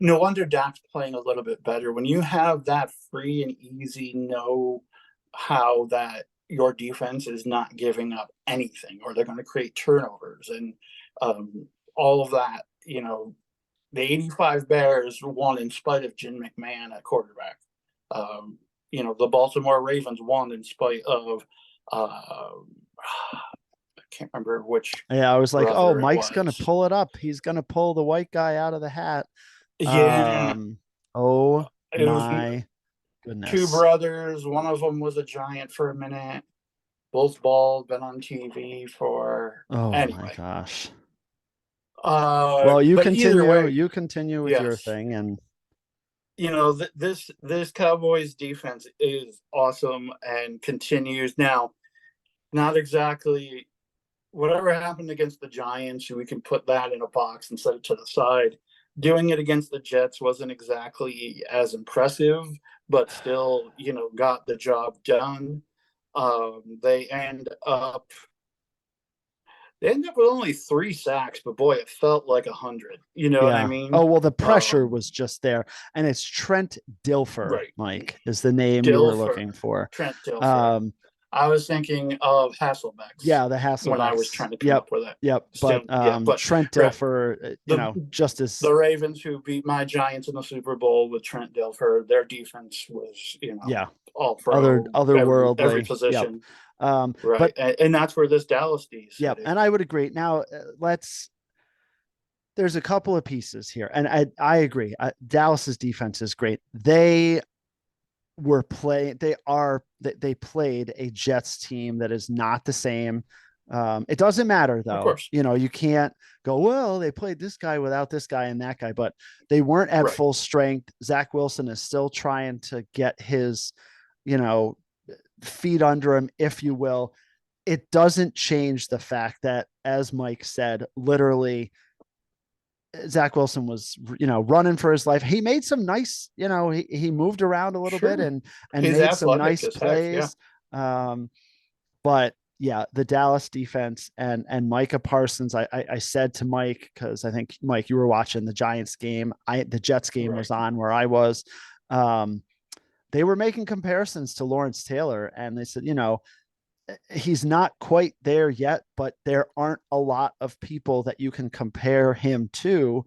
no wonder Dak's playing a little bit better. When you have that free and easy know how that your defense is not giving up anything or they're going to create turnovers and all of that, the 85 Bears won in spite of Jim McMahon at quarterback. The Baltimore Ravens won in spite of, I can't remember which Yeah, I was like, oh, brother it Mike's gonna was. pull it up. He's gonna pull the white guy out of the hat. Yeah, Um, oh it was my two goodness. brothers. One of them was a Giant for a minute. Both bald, been on TV for Oh my anyway. gosh. Uh, Well, you but either continue. way, You continue with your yes. thing, and This Cowboys defense is awesome and continues now. Not exactly whatever happened against the Giants, we can put that in a box and set it to the side. Doing it against the Jets wasn't exactly as impressive, but still, got the job done. They end up with only 3 sacks, but boy, it felt like 100. You know what I yeah. mean? Oh well, the pressure Um, was just there, and it's Trent Dilfer. right. Mike is the name you were Dilfer, looking for. Trent Dilfer. Um, I was thinking of Hasselbeck's yeah, the when I was Hasselbecks. trying to come Yep, up with it. yep. So But yeah, but Trent right, Dilfer, the just as the Ravens who beat my Giants in the Super Bowl with Trent Dilfer, their defense was yeah, all pro, every otherworldly. Yep. position, But right, and that's where this Dallas D yep, set and I is. would agree. Now let's. There's a couple of pieces here, and I agree. Dallas's defense is great. They played a Jets team that is not the same. It doesn't matter Of though. course, You can't go, well, they played this guy without this guy and that guy, but they weren't at right, full strength. Zach Wilson is still trying to get his, you know, feet under him, if you will. It doesn't change the fact that, as Mike said, literally Zach Wilson was, running for his life. He made some nice, he moved around a little bit sure. and He's made some athletic nice as heck, yeah, plays. Um, but yeah, the Dallas defense and Micah Parsons. I said to Mike, because I think Mike, you were watching the Giants game. The Jets game was right, on where I was. Um, they were making comparisons to Lawrence Taylor, and they said, he's not quite there yet, but there aren't a lot of people that you can compare him to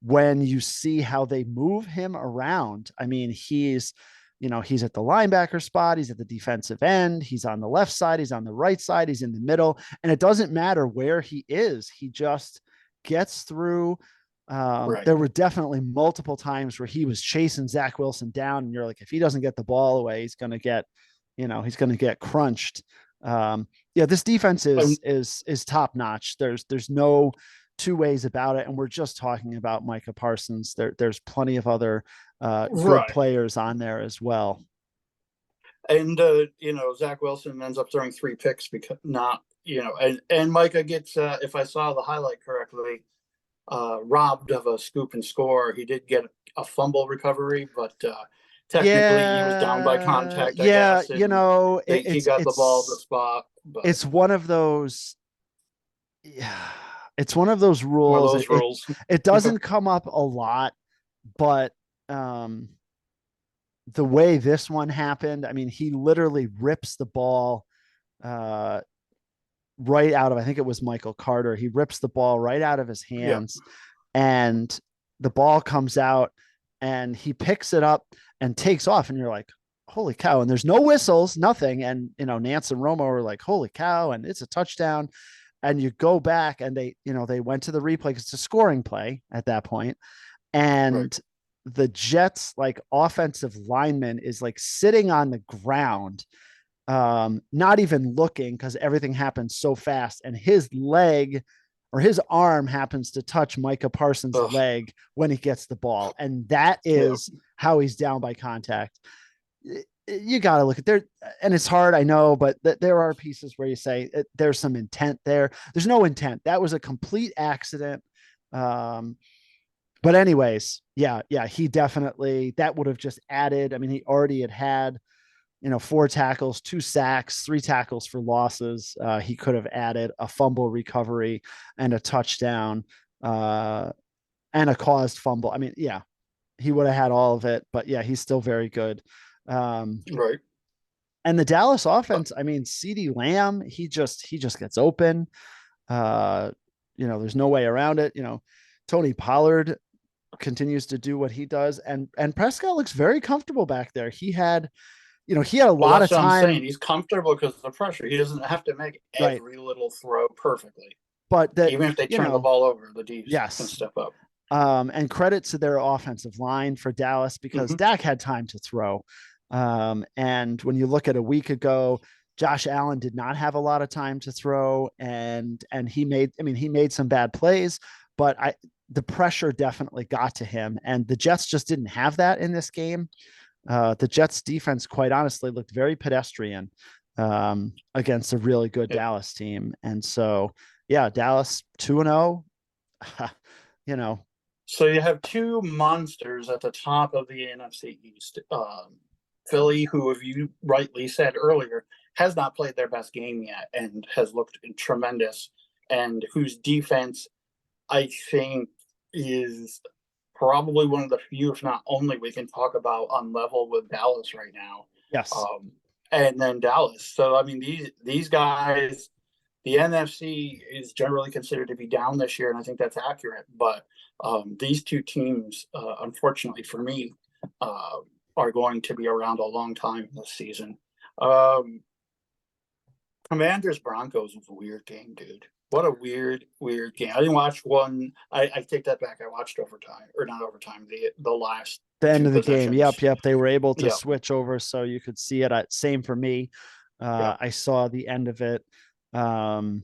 when you see how they move him around. I mean, he's at the linebacker spot, he's at the defensive end, he's on the left side, he's on the right side, he's in the middle, and it doesn't matter where he is. He just gets through. right. There were definitely multiple times where he was chasing Zach Wilson down, and you're like, if he doesn't get the ball away, he's going to get crunched. Yeah, this defense Um, is top notch. There's no two ways about it, and we're just talking about Micah Parsons. There's plenty of other good right. players on there as well. And Zach Wilson ends up throwing 3 picks because not and Micah gets if I saw the highlight correctly, robbed of a scoop and score. He did get a fumble recovery, but technically he was down by Yeah, contact, I yeah, guess, and he it's got the ball at the it's spot. But it's one of those. Yeah, it's one of those one of rules. those rules. It doesn't come up a lot, but um, the way this one happened, I mean, he literally rips the ball uh, right out of, I think it was Michael Carter. He rips the ball right out of his Yeah, hands, and the ball comes out, and he picks it up and takes off. And you're like, holy cow. And there's no whistles, nothing. And, Nance and Romo were like, holy cow. And it's a touchdown. And you go back and they went to the replay because it's a scoring play at that point. right. And the Jets, like, offensive lineman is like sitting on the ground, not even looking because everything happens so fast, and his leg or his arm happens to touch Micah Parsons' Ugh, leg when he gets the ball, and that yeah, is how he's down by contact. You got to look at there, and it's hard, I know, but there are pieces where you say there's some intent there. There's no intent. That was a complete accident. Um, but anyways, yeah, he definitely that would have just added. I mean, he already had 4 tackles, 2 sacks, 3 tackles for losses. He could have added a fumble recovery and a touchdown and a caused fumble. I mean, yeah, he would have had all of it, but yeah, he's still very good. Um, right. and the Dallas Uh, offense, I mean, CeeDee Lamb, he just gets open. Uh, there's no way around it. Tony Pollard continues to do what he does, and Prescott looks very comfortable back there. He had a well, lot of that's what I'm time, saying. He's comfortable because of the pressure. He doesn't have to make right? every little throw perfectly. But that, Even if they you turn the know, ball over, the D's can yes. step up. And credit to their offensive line for Dallas because Hmm. Dak had time to throw. And when you look at a week ago, Josh Allen did not have a lot of time to throw, and he made some bad plays, but the pressure definitely got to him, and the Jets just didn't have that in this game. The Jets defense, quite honestly, looked very pedestrian against a really good Yeah. Dallas team. And so, yeah, Dallas 2-0, you know, So you have two monsters at the top of the NFC East. Philly, who, if you rightly said earlier, has not played their best game yet and has looked tremendous, and whose defense I think is probably one of the few, if not only, we can talk about on level with Dallas right now. yes. Um, and then Dallas. So I mean, these guys, the NFC is generally considered to be down this year, and I think that's accurate. But these two teams, unfortunately for me, uh, are going to be around a long time this season. Um, Commanders Broncos was a weird game, dude. What a weird game. I didn't watch one. I take that back. I watched overtime, or not overtime. The last The end two of the game. possessions. Yep. They were able to Yeah, switch over so you could see it. Same for me. yeah. I saw the end of it. Um,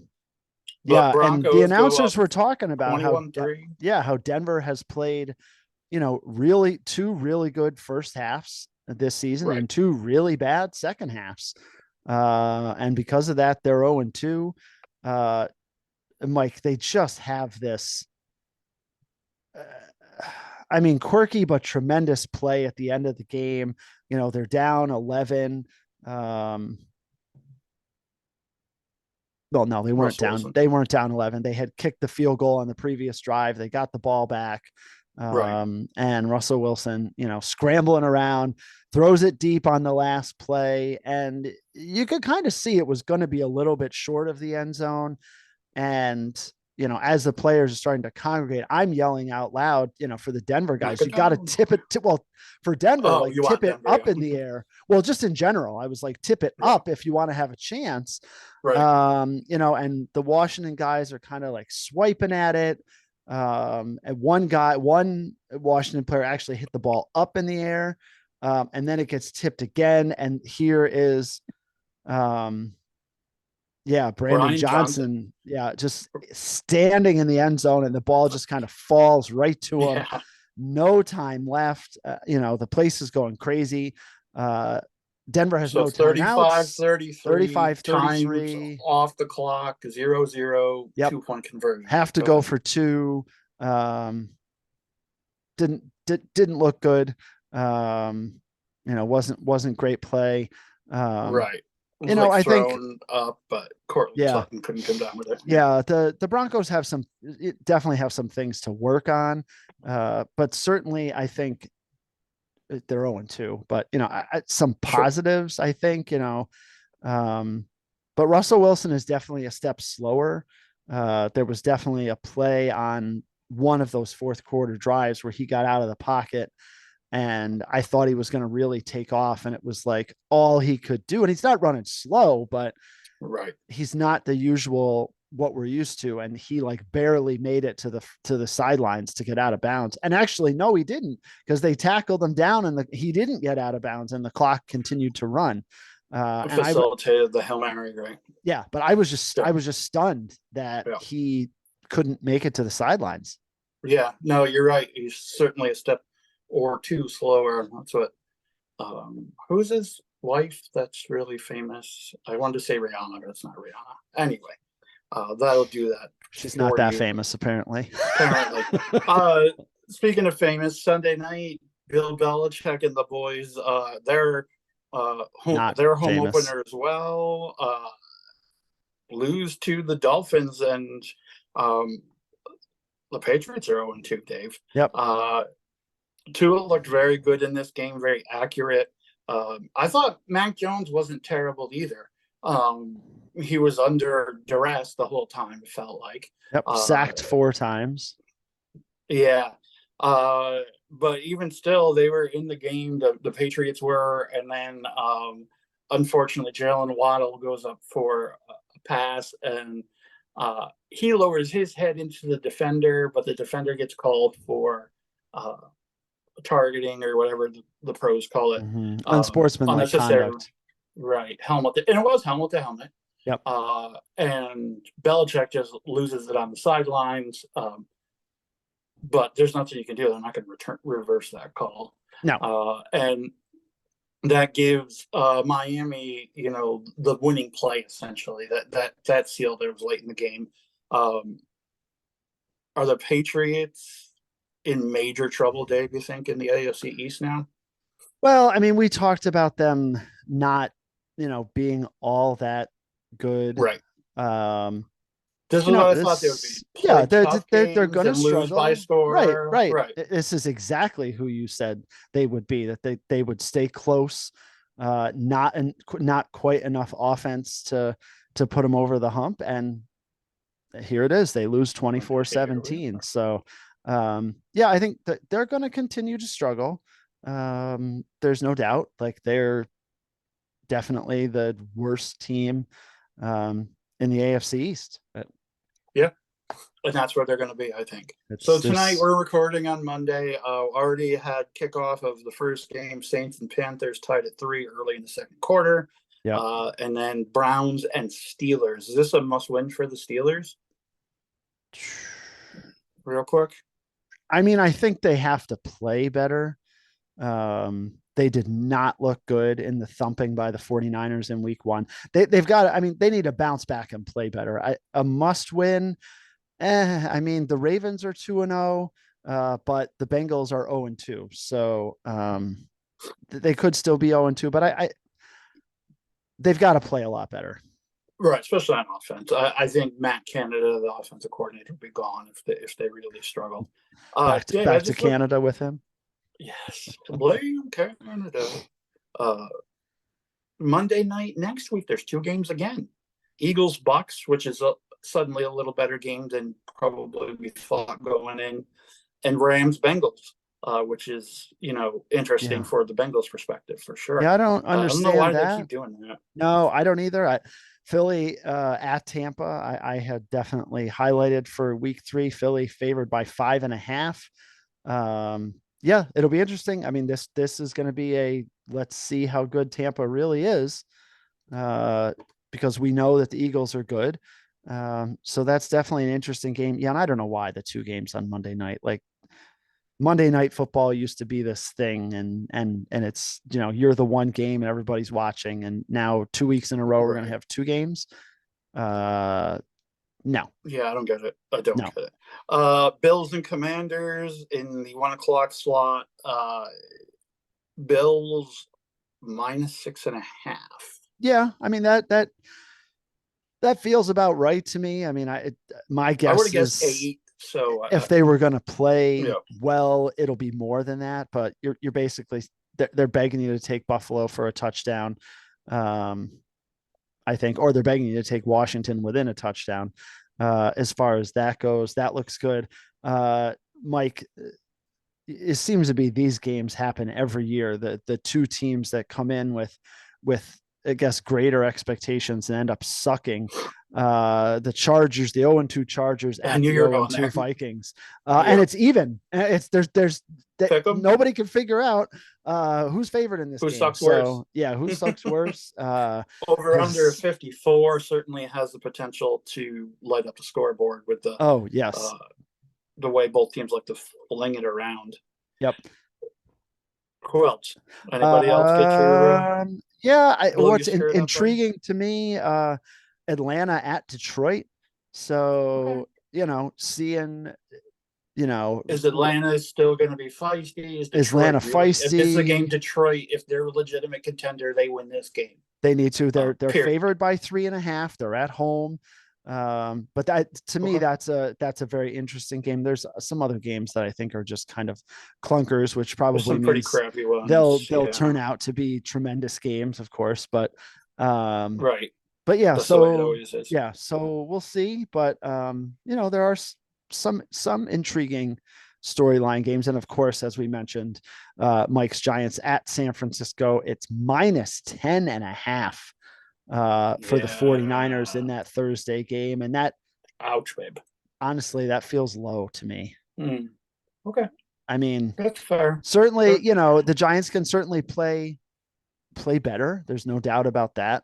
But yeah, and the Broncos go announcers up were talking about how 21-3. how Denver has played, really two really good first halves this season Right. and two really bad second halves. And because of that, they're 0-2. Uh, Mike, they just have this. Uh, I mean, quirky but tremendous play at the end of the game. They're down 11. Um, well, no, they weren't Russell down. Wilson. They weren't down 11. They had kicked the field goal on the previous drive. They got the ball back. Right. And Russell Wilson, scrambling around, throws it deep on the last play. And you could kind of see it was going to be a little bit short of the end zone. And, as the players are starting to congregate, I'm yelling out loud, for the Denver Knock guys, it you got to down. tip it. Well, for Denver, Oh, like you tip want it Denver? up Yeah. in the air. Well, just in general, I was like, tip it Yeah. up if you want to have a chance. Right. And the Washington guys are kind of like swiping at it. And one Washington player actually hit the ball up in the air. And then it gets tipped again. And here is, Brandon Brian Johnson. Johnson. Yeah. Just standing in the end zone, and the ball just kind of falls right to him. Yeah. No time left. The place is going crazy. Denver has So no 35 timeouts. 33 35 times 33. off the clock, 0-0, Yep. 2-point conversion. Have to Go go ahead. for two. Um, didn't look good. Um, wasn't great play. Um, Right. It was like I think, thrown up, but Cortland yeah, Sutton couldn't come down with it. Yeah. yeah, the Broncos definitely have some things to work on. But certainly I think they're 0-2, but some Sure. positives, I think, but Russell Wilson is definitely a step slower. There was definitely a play on one of those fourth quarter drives where he got out of the pocket, and I thought he was going to really take off, and it was like all he could do. And he's not running slow, but Right. he's not the usual what we're used to, and he like barely made it to the sidelines to get out of bounds. And actually, no, he didn't, because they tackled him down, and he didn't get out of bounds, and the clock continued to run. And I Facilitated the Hail Mary, right? yeah, but Yeah. I was just stunned that Yeah. he couldn't make it to the sidelines. Yeah. No, you're right. He's certainly a step or two slower. That's what who's his wife that's really famous? I wanted to say Rihanna, but it's not Rihanna. Anyway, that'll do that She's not for that you, famous, apparently. apparently. Uh, Speaking of famous, Sunday night, Bill Belichick and the boys, Not their home famous. opener as well, lose to the Dolphins, and um, the Patriots are 0-2, Dave. Yep. Tua looked very good in this game, very accurate. I thought Mac Jones wasn't terrible either. He was under duress the whole time, it felt like. Yep. Uh, Sacked 4 times. yeah. But even still, they were in the game. The Patriots were. And then, unfortunately, Jalen Waddle goes up for a pass, and he lowers his head into the defender, but the defender gets called for uh, targeting or whatever the pros call it. Unsportsmanlike Unnecessary, conduct. right? Helmet, and it was helmet to helmet. Yep. And Belichick just loses it on the sidelines. But there's nothing you can do. They're not going to reverse that call. No. And that gives Miami, the winning play essentially. That sealed it. It was late in the game. Are the Patriots in major trouble, Dave, you think, in the AFC East now? Well, I mean, we talked about them not, being all that good. Right. Um, This is what I thought they would be. Yeah, Play tough they're games going to and lose by struggle. Right, score. right. Right. This is exactly who you said they would be. That they would stay close. Not quite enough offense to put them over the hump, and here it is. They lose 24-17. So, yeah, I think that they're going to continue to struggle. There's no doubt. Like, they're definitely the worst team in the AFC East. Yeah. And that's where they're going to be, I think. So tonight we're recording on Monday. Already had kickoff of the first game, Saints and Panthers tied at 3 early in the second quarter. Yeah. And then Browns and Steelers. Is this a must-win for the Steelers? Real quick. I mean, I think they have to play better. They did not look good in the thumping by the 49ers in week 1. They've got, I mean, they need to bounce back and play better. A must win. I mean, the Ravens are 2-0, but the Bengals are 0-2. So they could still be 0-2, but they've got to play a lot better. Right, especially on offense. I think Matt Canada, the offensive coordinator, will be gone if they really struggle. Back to Canada with him. Yes, blame Canada. Monday night next week, there's 2 games again. Eagles Bucks, which is suddenly a little better game than probably we thought going in, and Rams Bengals, which is interesting for the Bengals perspective for sure. Yeah, I don't understand I don't know why that. they keep doing that. No, I don't either. Philly at Tampa, I had definitely highlighted for week 3. Philly favored by 5.5. Yeah, it'll be interesting. I mean, this is going to be let's see how good Tampa really is, because we know that the Eagles are good. So that's definitely an interesting game. Yeah, and I don't know why the 2 games on Monday night. Like, Monday Night Football used to be this thing, and it's, you're the one game and everybody's watching, and now 2 weeks in a row we're going to have 2 games. No. Yeah, I don't get it. I don't get it. Bills and Commanders in the 1:00 slot. Bills -6.5. Yeah, I mean that feels about right to me. I mean, my guess is 8. So if they were going to play well, it'll be more than that. But you're basically, they're begging you to take Buffalo for a touchdown, I think, or they're begging you to take Washington within a touchdown. As far as that goes, that looks good. Mike, it seems to be these games happen every year. The 2 teams that come in with I guess, greater expectations and end up sucking. The Chargers, the 0-2 Chargers I at knew the you were going 0-2 there. Vikings. And Yeah. it's even. There's Pick 'em. nobody can figure out who's favored in this Who game. sucks worse? So yeah, who sucks worse? Over under Because 54 certainly has the potential to light up the scoreboard with oh yes, uh, the way both teams like to fling it around. yep. Who else? Anybody else get your Yeah, blow your what's skirt up on? intriguing to me, Atlanta at Detroit. Okay. So, seeing, you know, Is Atlanta still going to be feisty? Is is Atlanta Detroit really? If this is a game, feisty? Detroit, if they're a legitimate contender, they win this game. They need to. They're Period. favored by 3.5. They're at home. But that, to me, Okay. that's a very interesting game. There's some other games that I think are just kind of clunkers, which There's probably some pretty means crappy they'll ones. they'll Yeah. turn out to be tremendous games, of course. Right. But yeah, That's the way it so always is. yeah, so we'll see. But there are some intriguing storyline games, and of course, as we mentioned, Mike's Giants at San Francisco. It's -10.5 for the 49ers in Yeah. that Thursday game, and that Ouch, babe. honestly that feels low to me. Okay. I mean, That's fair. certainly, the Giants can certainly play better. There's no doubt about that.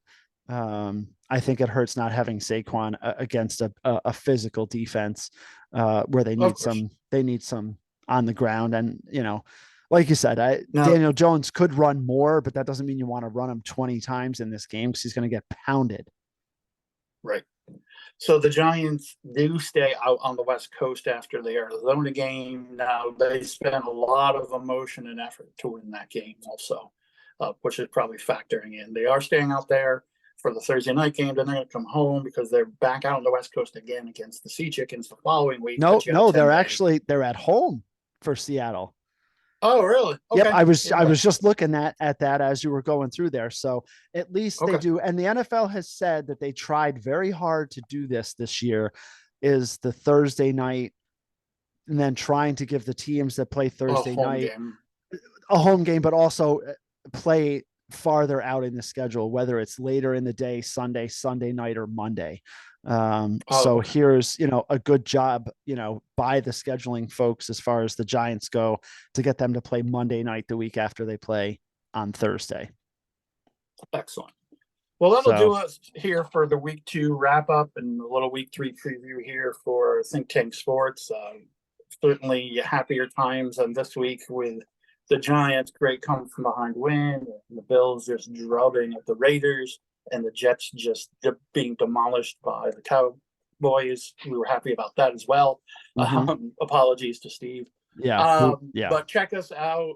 I think it hurts not having Saquon against a physical defense where they need some on the ground. And, like you said, Now, Daniel Jones could run more, but that doesn't mean you want to run him 20 times in this game because he's going to get pounded. right. So the Giants do stay out on the West Coast after the Arizona game. Now they spent a lot of emotion and effort to win that game also, which is probably factoring in. They are staying out there for the Thursday night game. Then they're going to come home because they're back out on the West Coast again against the Sea Chickens the following week. No, they're at home for Seattle. Oh, really? Yep, Okay. I was just looking at that as you were going through there. So at least they Okay. do. And the NFL has said that they tried very hard to do this year, is the Thursday night, and then trying to give the teams that play Thursday night Game. a home game, but also play farther out in the schedule, whether it's later in the day, Sunday night, or Monday. So here's, a good job, by the scheduling folks as far as the Giants go to get them to play Monday night the week after they play on Thursday. Excellent. Well, that'll do us here for the week 2 wrap up and a little week 3 preview here for Think Tank Sports. Certainly happier times on this week with the Giants, great come from behind win, and the Bills just drubbing at the Raiders, and the Jets just being demolished by the Cowboys. We were happy about that as well. Mm-hmm. Apologies to Steve. Yeah. But check us out.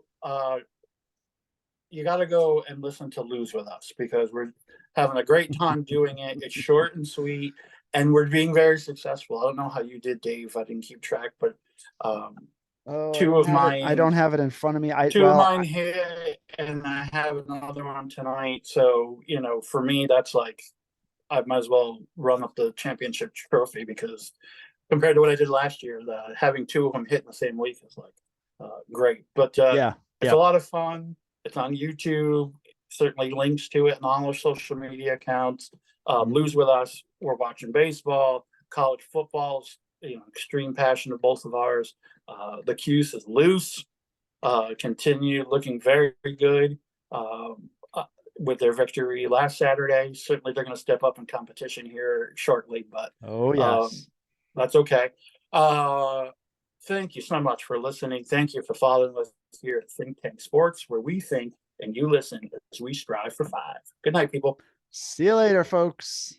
You got to go and listen to Lose With Us because we're having a great time doing it. It's short and sweet, and we're being very successful. I don't know how you did, Dave. I didn't keep track, but two of mine. I don't have it in front of me. Two of mine hit, and I have another one tonight. So, for me, that's like I might as well run up the championship trophy because compared to what I did last year, having 2 of them hit in the same week is like great. But it's a lot of fun. It's on YouTube. Certainly links to it on all our social media accounts. Lose With Us. We're watching baseball, college football's extreme passion of both of ours. The Cuse is loose. Continue looking very, very good with their victory last Saturday. Certainly, they're going to step up in competition here shortly, but that's okay. Thank you so much for listening. Thank you for following us here at Think Tank Sports, where we think and you listen as we strive for 5. Good night, people. See you later, folks.